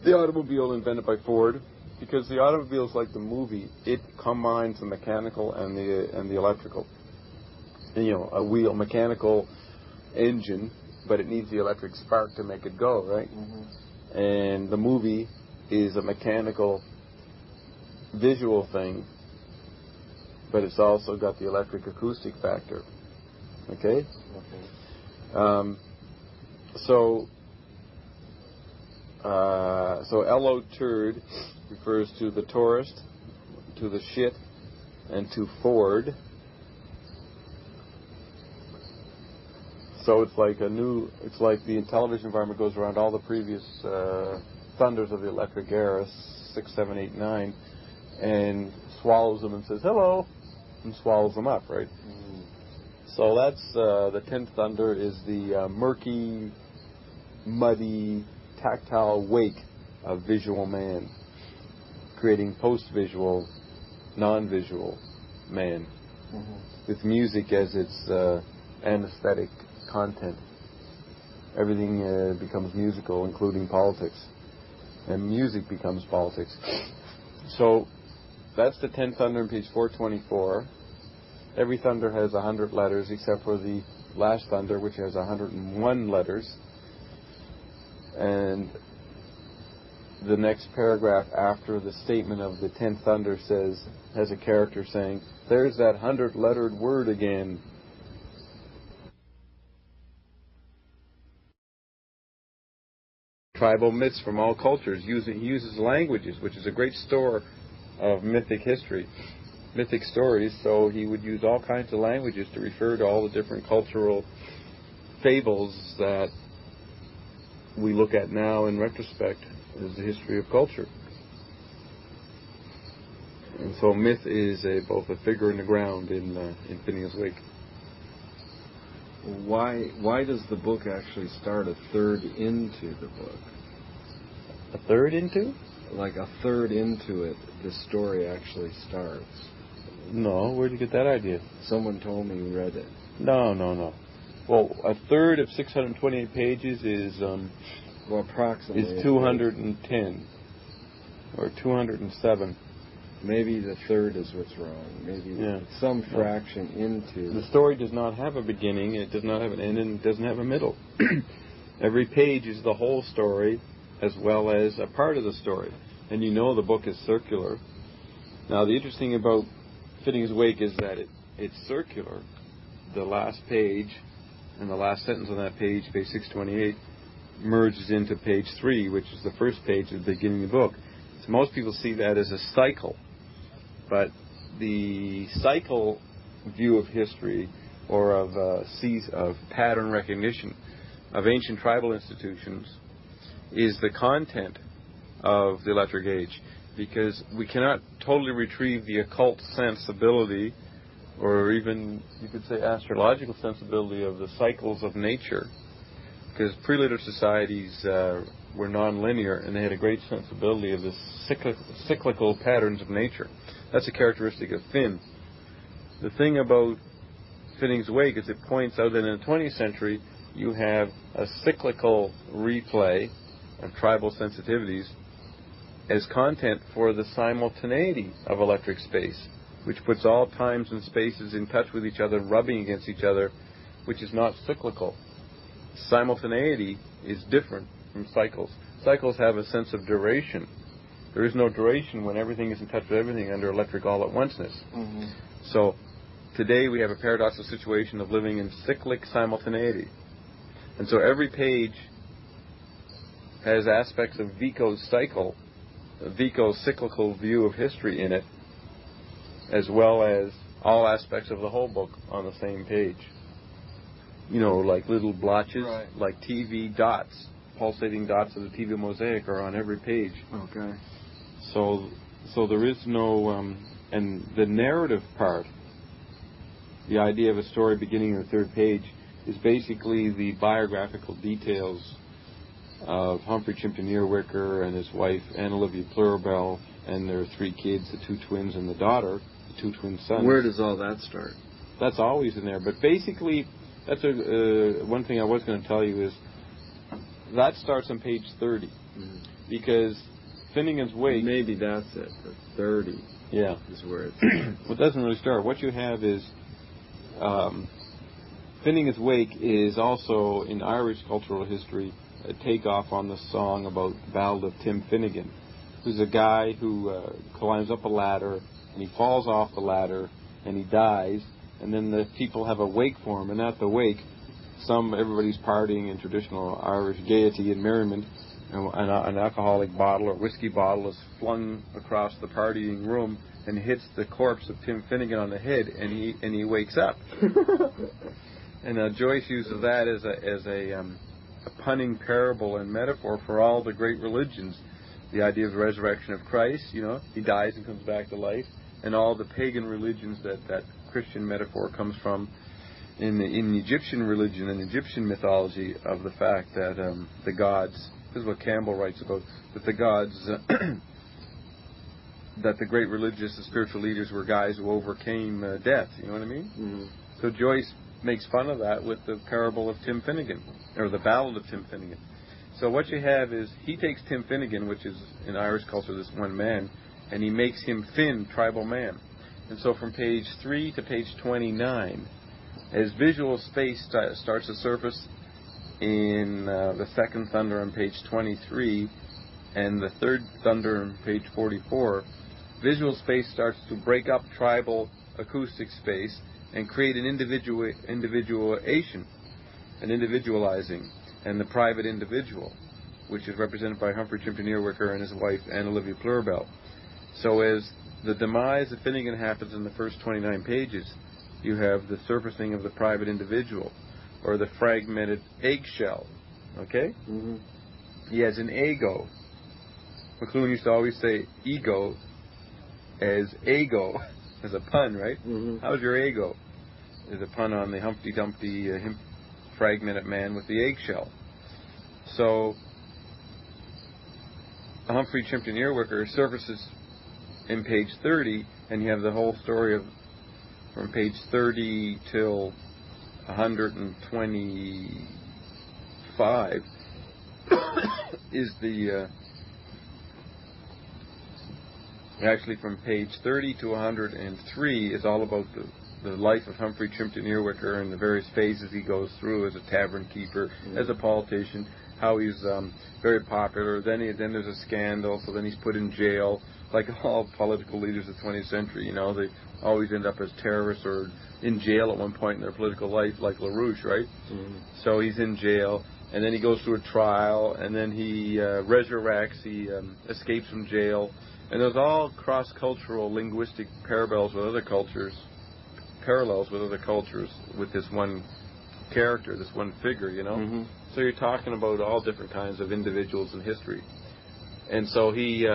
the automobile invented by Ford, because the automobile is like the movie. It combines the mechanical and the electrical. And, a mechanical engine, but it needs the electric spark to make it go, right? And the movie is a mechanical visual thing, but it's also got the electric acoustic factor. Okay? So So L.O. turd refers to the tourist, to the shit, and to Ford. So it's like the television environment goes around all the previous thunders of the electric era, 6, 7, 8, 9, and swallows them and says hello, and swallows them up, right? So that's the 10th thunder is the murky, muddy, tactile wake of visual man, creating post-visual, non-visual man, with music as its anesthetic content. Everything becomes musical, including politics, and music becomes politics. So that's the 10th thunder on page 424. Every thunder has 100 letters, except for the last thunder, which has 101 letters. And the next paragraph after the statement of the 10th thunder has a character saying, "There's that 100-lettered word again." Tribal myths from all cultures. He uses languages, which is a great store of mythic history, mythic stories. So he would use all kinds of languages to refer to all the different cultural fables that we look at now in retrospect as the history of culture. And so myth is both a figure in the ground in Finnegans Wake. Why does the book actually start a third into the book? A third into? Like a third into it, the story actually starts. No, where'd you get that idea? Someone told me you read it. No. Well, a third of 628 pages is approximately is 210 or 207. Maybe the third is what's wrong. Maybe some fraction into. The story does not have a beginning, it does not have an end, and it doesn't have a middle. Every page is the whole story as well as a part of the story. And you know the book is circular. Now, the interesting thing about Finnegans Wake is that it's circular. The last page and the last sentence on that page, page 628, merges into page 3, which is the first page at the beginning of the book. So most people see that as a cycle. But the cycle view of history, or of pattern recognition of ancient tribal institutions, is the content of the electric age, because we cannot totally retrieve the occult sensibility, or even you could say astrological sensibility, of the cycles of nature, because pre-literate societies were non-linear, and they had a great sensibility of the cyclical patterns of nature. That's a characteristic of Finn. The thing about Finnegans Wake is it points out that in the 20th century you have a cyclical replay of tribal sensitivities as content for the simultaneity of electric space, which puts all times and spaces in touch with each other, rubbing against each other, which is not cyclical. Simultaneity is different from cycles. Cycles have a sense of duration. There is no duration when everything is in touch with everything under electric all-at-onceness. Mm-hmm. So today we have a paradoxical situation of living in cyclic simultaneity. And so every page has aspects of Vico's cycle, Vico's cyclical view of history in it, as well as all aspects of the whole book on the same page. You know, like little blotches, right, like TV dots, pulsating dots of the TV mosaic are on every page. Okay. So there is no, and the narrative part, the idea of a story beginning on the third page, is basically the biographical details of Humphrey Chimpton Earwicker and his wife, Anne Olivia Pluribel, and their 3 kids, the 2 twins and the daughter, the 2 twin sons. Where does all that start? That's always in there. But basically, that's one thing I was going to tell you is that starts on page 30. Mm-hmm. Because Finnegans Wake... Maybe that's it. The 30 is where it's... Well, it doesn't really start. What you have is... Finnegans Wake is also, in Irish cultural history, a takeoff on the song about the Ballad of Tim Finnegan, who's a guy who climbs up a ladder, and he falls off the ladder, and he dies, and then the people have a wake for him, and at the wake, everybody's partying in traditional Irish gaiety and merriment, an alcoholic bottle or whiskey bottle is flung across the partying room and hits the corpse of Tim Finnegan on the head, and he wakes up. And Joyce uses that as a punning parable and metaphor for all the great religions. The idea of the resurrection of Christ, he dies and comes back to life, and all the pagan religions that Christian metaphor comes from. In Egyptian religion and Egyptian mythology, of the fact that the gods, this is what Campbell writes about, that the gods, that the great religious and spiritual leaders were guys who overcame death, you know what I mean? Mm-hmm. So Joyce makes fun of that with the parable of Tim Finnegan, or the ballad of Tim Finnegan. So what you have is, he takes Tim Finnegan, which is in Irish culture this one man, and he makes him Finn, tribal man. And so from page 3 to page 29, as visual space starts to surface in the second thunder on page 23 and the third thunder on page 44, visual space starts to break up tribal acoustic space and create an individualizing, and the private individual, which is represented by Humphrey Chimpton Earwicker and his wife, Anne Olivia Pluribel. So as the demise of Finnegan happens in the first 29 pages, you have the surfacing of the private individual, or the fragmented eggshell. Okay? Mm-hmm. He has an ego. McLuhan used to always say ego as ego, as a pun, right? Mm-hmm. How's your ego? Is a pun on the Humpty Dumpty fragmented man with the eggshell. So Humphrey Chimpton Earwicker surfaces in page 30, and you have the whole story of from page 30 till 125 is the actually from page 30 to 103 is all about the life of Humphrey Chimpton Earwicker and the various phases he goes through as a tavern keeper, as a politician, how he's very popular. Then there's a scandal, so then he's put in jail. Like all political leaders of the 20th century, they always end up as terrorists or in jail at one point in their political life, like LaRouche, right? Mm-hmm. So he's in jail, and then he goes through a trial, and then he resurrects, he escapes from jail. And there's all cross-cultural linguistic parallels with other cultures, with this one character, this one figure, Mm-hmm. So you're talking about all different kinds of individuals in history. And so he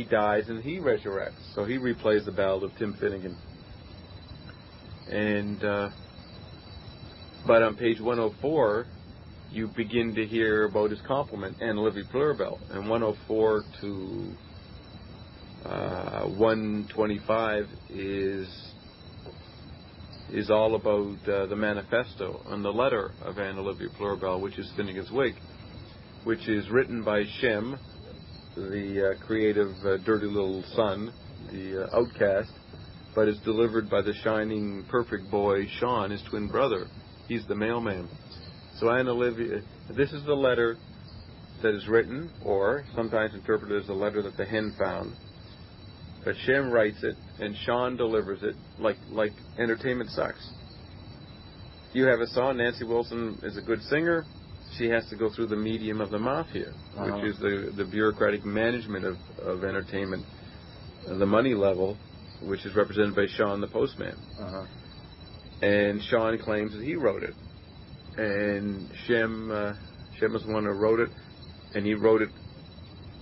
dies and he resurrects. So he replays the ballad of Tim Finnegan. And but on page 104, you begin to hear about his complement, Anne Olivia Pluribel. And 104 to 125 is all about the manifesto and the letter of Anne Olivia Pluribel, which is Finnegan's Wake, which is written by Shem, the creative dirty little son, the outcast, but is delivered by the shining perfect boy Sean, his twin brother. He's the mailman. So Anne Olivia, this is the letter that is written, or sometimes interpreted as a letter that the hen found. But Shem writes it, and Sean delivers it like entertainment sucks. You have a song, Nancy Wilson is a good singer. She has to go through the medium of the mafia, which is the bureaucratic management of entertainment, the money level, which is represented by Sean the postman. And Sean claims that he wrote it. And Shem is the one who wrote it, and he wrote it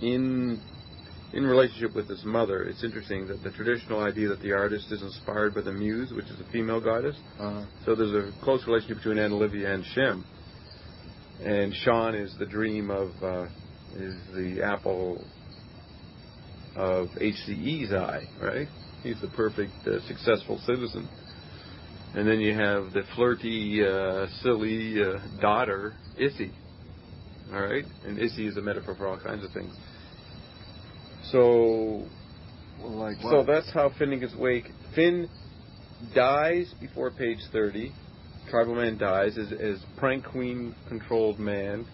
in relationship with his mother. It's interesting that the traditional idea that the artist is inspired by the muse, which is a female goddess. So there's a close relationship between Anne Olivia and Shem. And Sean is the dream of, is the apple of HCE's eye, right? He's the perfect, successful citizen. And then you have the flirty, silly daughter, Issy. All right? And Issy is a metaphor for all kinds of things. So, so that's how Finnegan's Wake. Finn dies before page 30. Tribal man dies as prank queen controlled man,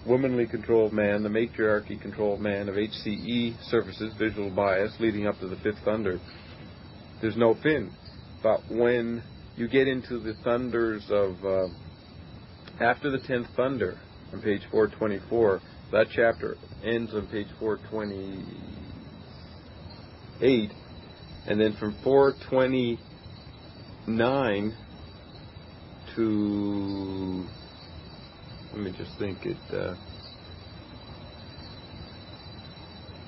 womanly controlled man, the matriarchy controlled man of HCE surfaces, visual bias, leading up to the fifth thunder. There's no Finn. But when you get into the thunders of, after the 10th thunder, on page 424, that chapter ends on page 428, and then from 429 to, let me just think,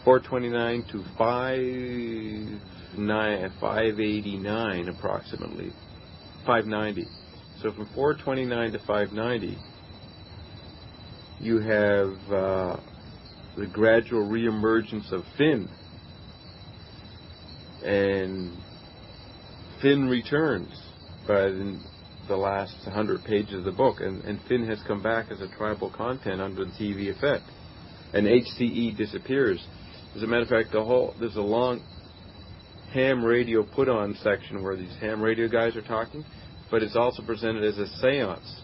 429 to 589 approximately, 590. So from 429 to 590, you have the gradual reemergence of Finn, and Finn returns by the last 100 pages of the book, and Finn has come back as a tribal content under the TV effect, and HCE disappears. As a matter of fact, there's a long ham radio put-on section where these ham radio guys are talking, but it's also presented as a seance,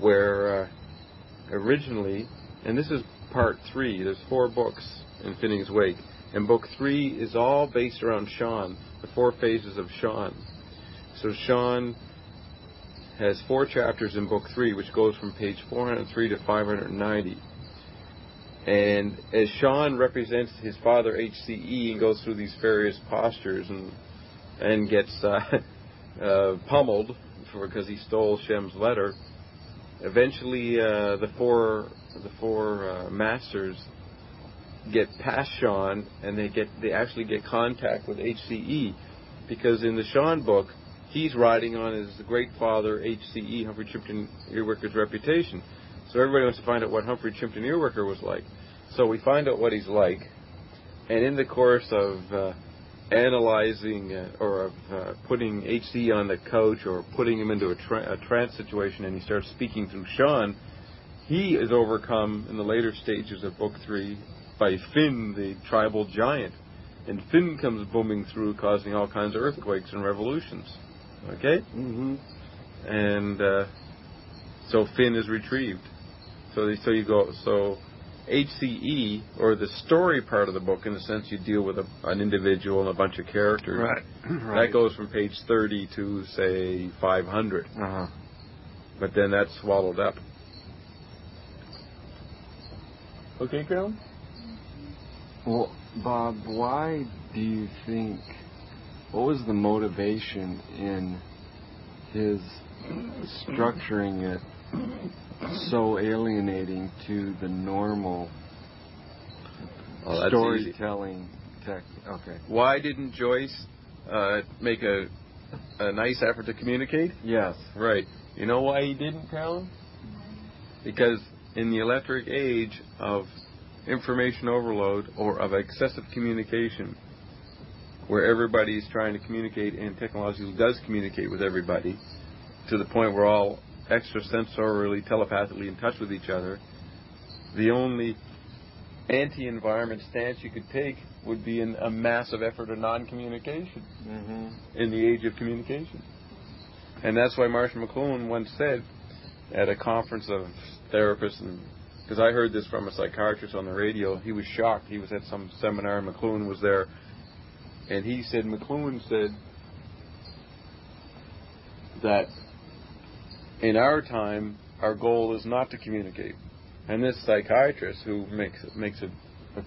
where originally, and this is part 3, there's 4 books in Finnegans Wake, and book 3 is all based around Sean, the 4 phases of Sean. So Sean has 4 chapters in book 3, which goes from page 403 to 590. And as Sean represents his father HCE and goes through these various postures and gets pummeled because he stole Shem's letter, eventually the four masters get past Sean, and they actually get contact with HCE, because in the Sean book he's riding on his great father HCE, Humphrey Chimpton Earworker's reputation. So everybody wants to find out what Humphrey Chimpton Earworker was like. So we find out what he's like, and in the course of analyzing or of putting HCE on the couch or putting him into a trance situation, and he starts speaking through Sean, he is overcome in the later stages of book 3 by Finn, the tribal giant. And Finn comes booming through, causing all kinds of earthquakes and revolutions. Okay? Mm-hmm. And so Finn is retrieved. So you go. So HCE, or the story part of the book, in the sense you deal with an individual and a bunch of characters. Right. That goes from page 30 to, say, 500. Uh-huh. But then that's swallowed up. Okay, Carolyn? Well, Bob, why do you think, what was the motivation in his structuring it so alienating to the normal storytelling tech? Okay. Why didn't Joyce make a nice effort to communicate? Yes. Right. You know why he didn't, Carolyn? Because in the electric age of information overload, or of excessive communication, where everybody's trying to communicate and technologically does communicate with everybody to the point we're all extrasensorily, telepathically in touch with each other, the only anti-environment stance you could take would be a massive effort of non-communication in the age of communication. And that's why Marshall McLuhan once said at a conference of therapists, and because I heard this from a psychiatrist on the radio, he was shocked. He was at some seminar and McLuhan was there, and McLuhan said that in our time, our goal is not to communicate. And this psychiatrist, who makes a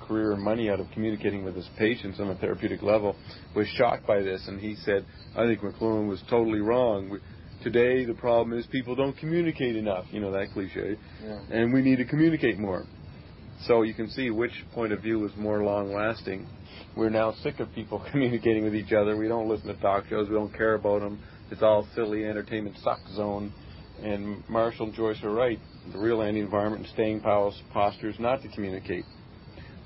career and money out of communicating with his patients on a therapeutic level, was shocked by this, and he said, I think McLuhan was totally wrong. Today, the problem is people don't communicate enough, you know, that cliche, and we need to communicate more. So you can see which point of view is more long-lasting. We're now sick of people communicating with each other. We don't listen to talk shows. We don't care about them. It's all silly entertainment suck zone. And Marshall and Joyce are right. The real anti-environment and staying power posture is not to communicate,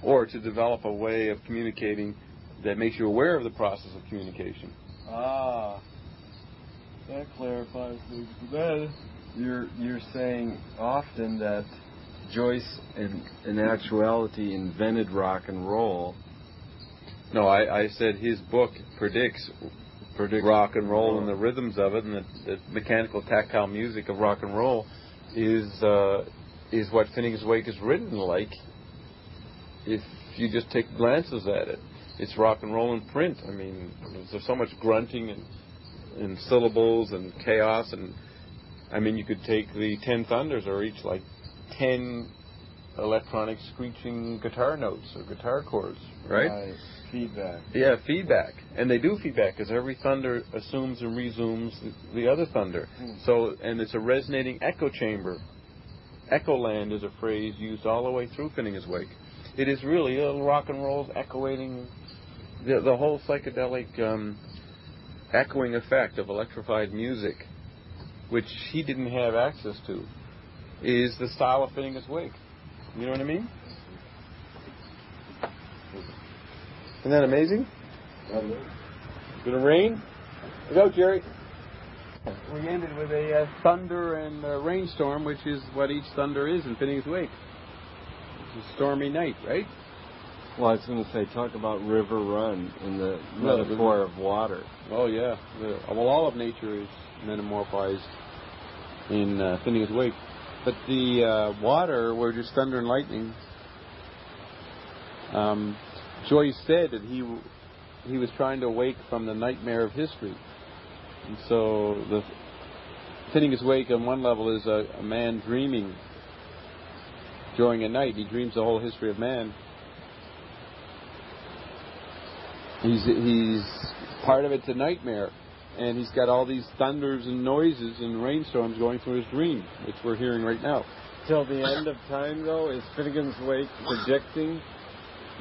or to develop a way of communicating that makes you aware of the process of communication. That clarifies things. Then you're saying often that Joyce, in actuality, invented rock and roll. No, I said his book predicts rock and roll and the rhythms of it, and the mechanical, tactile music of rock and roll is what Finnegans Wake is written like. If you just take glances at it, it's rock and roll in print. I mean, there's so much grunting and syllables and chaos, and I mean, you could take the 10 thunders, or each like 10 electronic screeching guitar notes or guitar chords, right? Feedback. Yeah, feedback. And they do feedback because every thunder assumes and resumes the other thunder. So, and it's a resonating echo chamber. Echo land is a phrase used all the way through Finnegans Wake. It is really a rock and roll's echoing, the whole psychedelic echoing effect of electrified music, which he didn't have access to, is the style of Finnegans Wake. You know what I mean? Isn't that amazing? Gonna rain? Look out, Jerry. We ended with a thunder and a rainstorm, which is what each thunder is in Finnegans Wake. It's a stormy night, right? Well, I was going to say, talk about River Run in the metaphor of water. Oh, yeah. Well, all of nature is metamorphized in Finnegans Wake. But the water, were just thunder and lightning. Joyce said that he was trying to awake from the nightmare of history. And so the Finnegans Wake on one level is a man dreaming during a night. He dreams the whole history of man. He's part of it's a nightmare, and he's got all these thunders and noises and rainstorms going through his dream, which we're hearing right now. Till the end of time, though, is Finnegans Wake predicting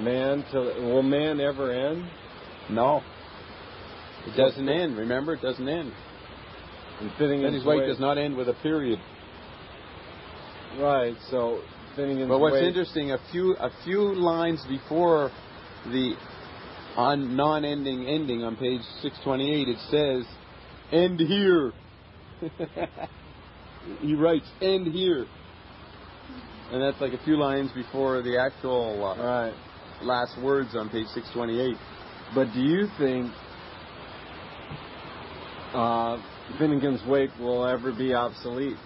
man will man ever end? No. It doesn't end. Remember, it doesn't end. And Finnegans Wake does not end with a period. Right. So Finnegans Wake. But what's interesting, a few lines before the non-ending ending on page 628, it says, "End here." He writes, "End here," and that's like a few lines before the actual last words on page 628. But do you think Finnegans Wake will ever be obsolete?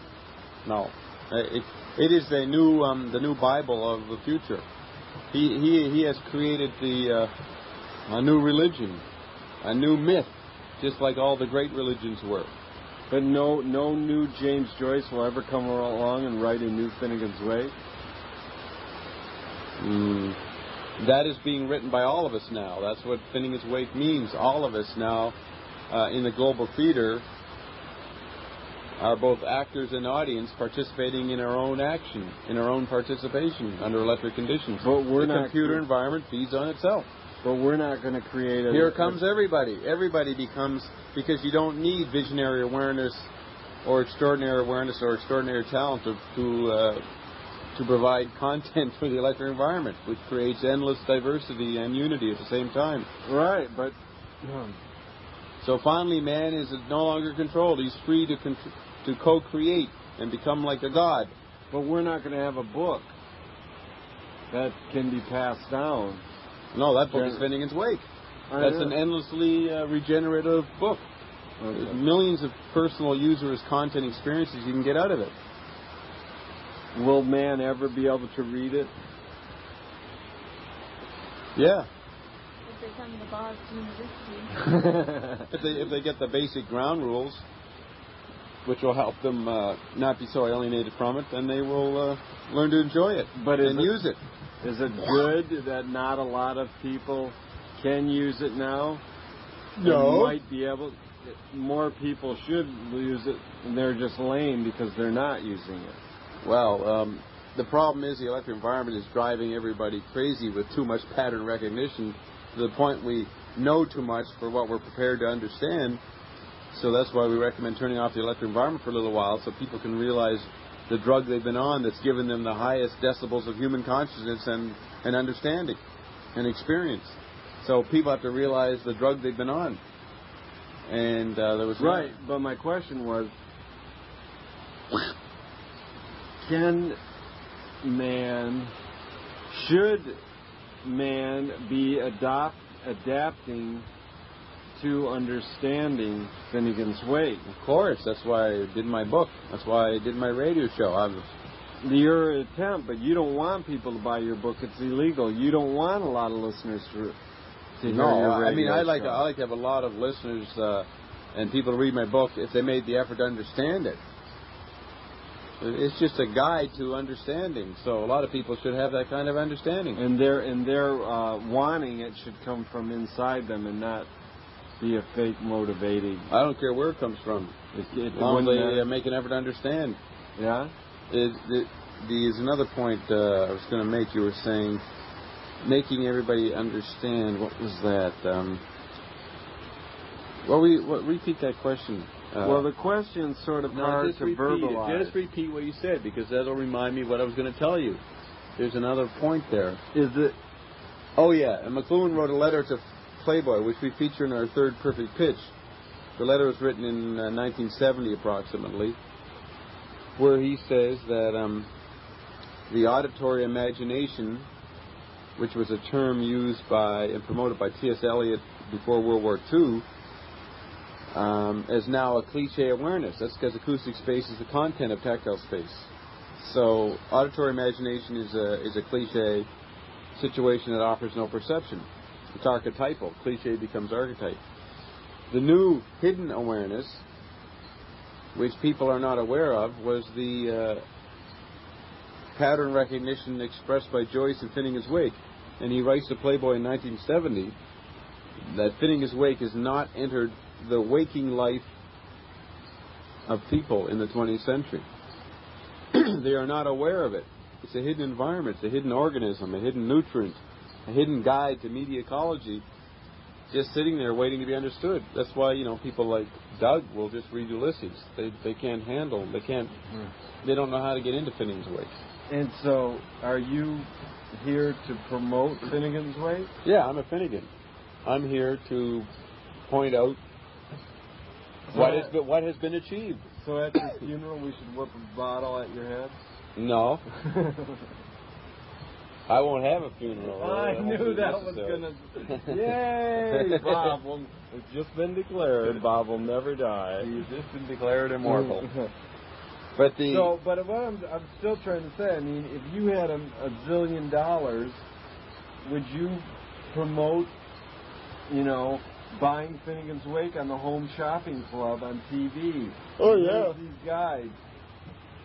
No. It is the new Bible of the future. He has created a new religion, a new myth, just like all the great religions were. But no new James Joyce will ever come along and write a new Finnegans Wake? That is being written by all of us now. That's what Finnegans Wake means. All of us now in the global theater are both actors and audience participating in our own action, in our own participation under electric conditions. But the computer environment feeds on itself. But we're not going to create a... Here comes everybody. Everybody becomes... Because you don't need visionary awareness or extraordinary talent to provide content for the electric environment, which creates endless diversity and unity at the same time. Right, but... So finally, man is no longer controlled. He's free to co-create and become like a god. But we're not going to have a book that can be passed down. No, that book is Finnegans Wake. That's an endlessly regenerative book. Okay. There's millions of personal users' content experiences you can get out of it. Will man ever be able to read it? Yeah. If they come to Dobbs University. if they get the basic ground rules, which will help them not be so alienated from it, then they will learn to enjoy it and use it. Is it good that not a lot of people can use it now? No. Might be able. More people should use it, and they're just lame because they're not using it. Well, the problem is the electric environment is driving everybody crazy with too much pattern recognition to the point we know too much for what we're prepared to understand. So that's why we recommend turning off the electric environment for a little while so people can realize the drug they've been on that's given them the highest decibels of human consciousness and understanding and experience. So people have to realize the drug they've been on. And there was... Right, but my question was, should man be adapting to understanding Finnegans Wake? Of course, that's why I did my book. That's why I did my radio show. Your attempt, but you don't want people to buy your book. It's illegal. You don't want a lot of listeners to hear your radio show. I like to have a lot of listeners and people to read my book if they made the effort to understand it. It's just a guide to understanding. So a lot of people should have that kind of understanding. And their wanting it should come from inside them and not be a fake motivating. I don't care where it comes from. As long as they make an effort to understand. Yeah? There's another point I was going to make. You were saying making everybody understand. What was that? Repeat that question. Well, the question's sort of hard to verbalize. Just repeat what you said, because that'll remind me what I was going to tell you. There's another point there. Is it? Oh, yeah. And McLuhan wrote a letter to Playboy, which we feature in our third Perfect Pitch. The letter was written in 1970 approximately, where he says that the auditory imagination, which was a term used by and promoted by T.S. Eliot before World War II, is now a cliche awareness. That's because acoustic space is the content of tactile space. So auditory imagination is a cliche situation that offers no perception. It's archetypal. Cliche becomes archetype. The new hidden awareness, which people are not aware of, was the pattern recognition expressed by Joyce in Finnegans Wake. And he writes to Playboy in 1970 that Finnegans Wake has not entered the waking life of people in the 20th century. They are not aware of it. It's a hidden environment, it's a hidden organism, a hidden nutrient, a hidden guide to media ecology, just sitting there waiting to be understood. That's why, people like Doug will just read Ulysses. They can't handle, they don't know how to get into Finnegans Wake. And so, are you here to promote Finnegans Wake? Yeah, I'm a Finnegan. I'm here to point out what has been achieved. So at your funeral, we should whip a bottle at your head? No. I won't have a funeral. I knew that was going to... Yay! Bob, it's just been declared. Bob will never die. He's just been declared immortal. But what I'm still trying to say, I mean, if you had $1 zillion, would you promote, buying Finnegans Wake on the Home Shopping Club on TV? Oh, yeah. These guys.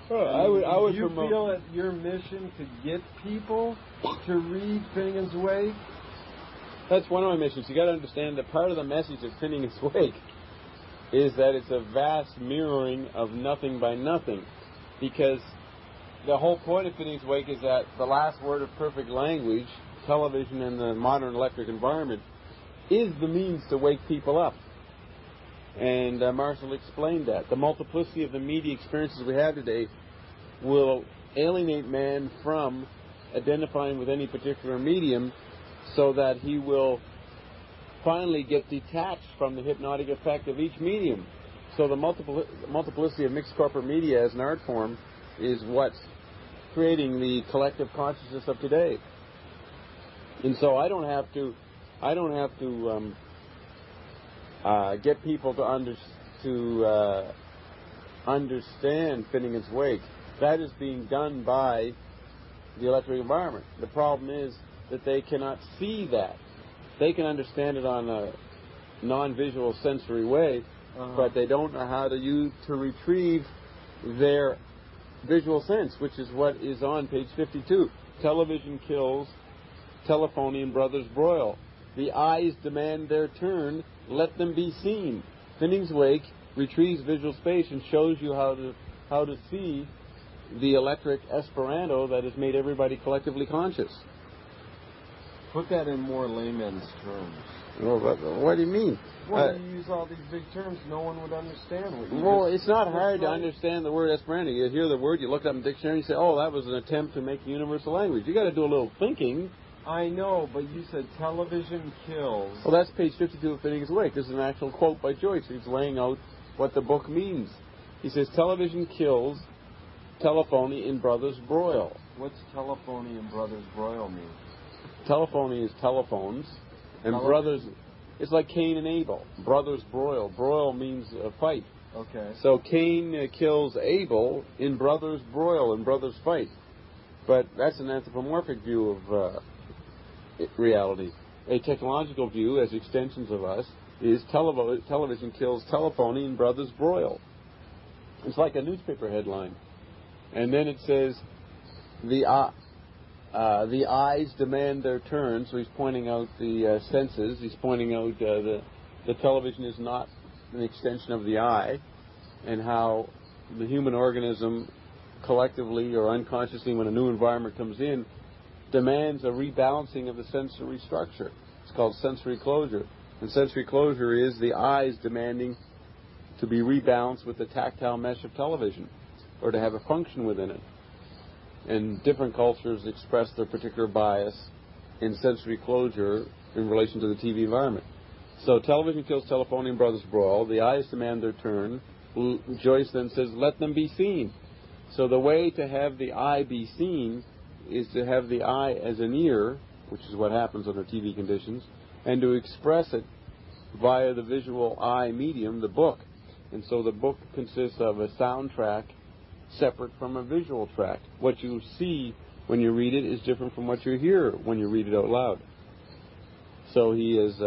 Oh, I would you promote. Feel that your mission could get people to read Finnegans Wake? That's one of my missions. You got to understand that part of the message of Finnegans Wake is that it's a vast mirroring of nothing by nothing, because the whole point of Finnegans Wake is that the last word of perfect language, television and the modern electric environment, is the means to wake people up. And Marshall explained that. The multiplicity of the media experiences we have today will alienate man from identifying with any particular medium, so that he will finally get detached from the hypnotic effect of each medium. So the multiplicity of mixed corporate media as an art form is what's creating the collective consciousness of today. And so I don't have to get people to understand Finnegans Wake. That is being done by the electric environment. The problem is that they cannot see that. They can understand it on a non-visual sensory way, but they don't know how to retrieve their visual sense, which is what is on page 52. Television kills, telephony and brothers broil. The eyes demand their turn, let them be seen. Finnegans Wake retrieves visual space and shows you how to see the electric Esperanto that has made everybody collectively conscious. Put that in more layman's terms. Well, what do you mean? Well, you use all these big terms, no one would understand what you Well, it's not hard to understand the word Esperanto. You hear the word, you look it up in the dictionary, and you say, oh, that was an attempt to make a universal language. You got to do a little thinking. I know, but you said television kills. Well, that's page 52 of Finnegans Wake. This is an actual quote by Joyce. He's laying out what the book means. He says, television kills, telephony and brothers broil. What's telephony and brothers broil mean? Telephony is telephones, and brothers, it's like Cain and Abel. Brothers broil. Broil means a fight. Okay. So Cain kills Abel, in brothers broil, and brothers fight. But that's an anthropomorphic view of reality. A technological view, as extensions of us, is television kills telephony and brothers broil. It's like a newspaper headline. And then it says, the eyes demand their turn. So he's pointing out the senses. He's pointing out the television is not an extension of the eye, and how the human organism, collectively or unconsciously, when a new environment comes in, demands a rebalancing of the sensory structure. It's called sensory closure. And sensory closure is the eyes demanding to be rebalanced with the tactile mesh of television, or to have a function within it. And different cultures express their particular bias in sensory closure in relation to the TV environment. So television kills telephonium brothers brawl. The eyes demand their turn. Joyce then says, let them be seen. So the way to have the eye be seen is to have the eye as an ear, which is what happens under TV conditions, and to express it via the visual eye medium, the book. And so the book consists of a soundtrack separate from a visual track. What you see when you read it is different from what you hear when you read it out loud. So he has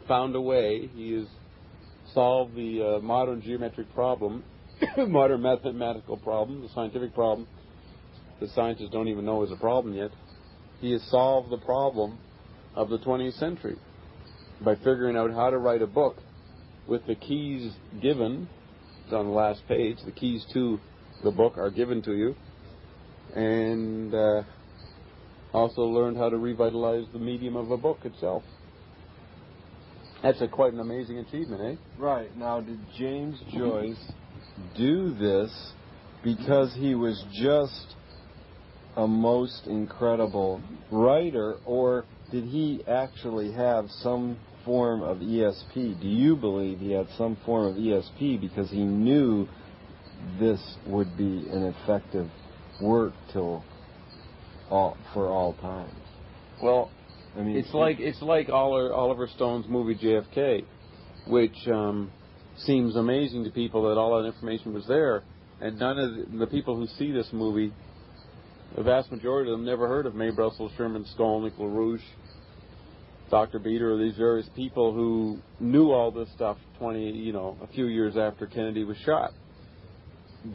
found a way. He has solved the modern geometric problem, modern mathematical problem, the scientific problem that scientists don't even know is a problem yet. He has solved the problem of the 20th century by figuring out how to write a book with the keys given. It's on the last page. The keys to the book are given to you. And also learned how to revitalize the medium of a book itself. That's quite an amazing achievement, eh? Right. Now, did James Joyce do this because he was just a most incredible writer, or did he actually have some form of ESP? Do you believe he had some form of ESP because he knew this would be an effective work for all times? Well, I mean, it's like Oliver Stone's movie JFK, which seems amazing to people that all that information was there, and none of the people who see this movie, the vast majority of them, never heard of May Brussels, Sherman, Skolnick, LaRouche, Dr. Beater, or these various people who knew all this stuff a few years after Kennedy was shot.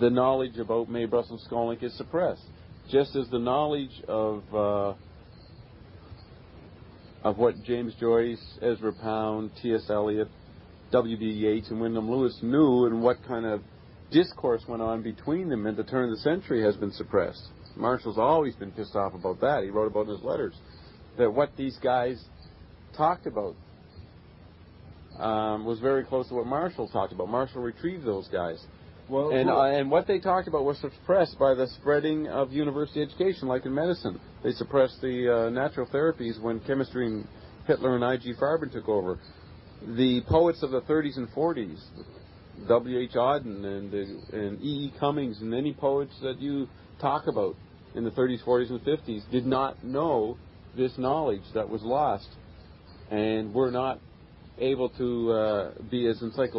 The knowledge about May Brussels, Skolnick is suppressed, just as the knowledge of what James Joyce, Ezra Pound, T.S. Eliot, W.B. Yeats, and Wyndham Lewis knew, and what kind of discourse went on between them at the turn of the century, has been suppressed. Marshall's always been pissed off about that. He wrote about in his letters that what these guys talked about was very close to what Marshall talked about. Marshall retrieved those guys. And what they talked about was suppressed by the spreading of university education, like in medicine. They suppressed the natural therapies when chemistry and Hitler and I.G. Farben took over. The poets of the 30s and 40s, W.H. Auden and E.E. Cummings, and any poets that you talk about in the 30s, 40s, and 50s did not know this knowledge that was lost, and were not able to be as encyclopedic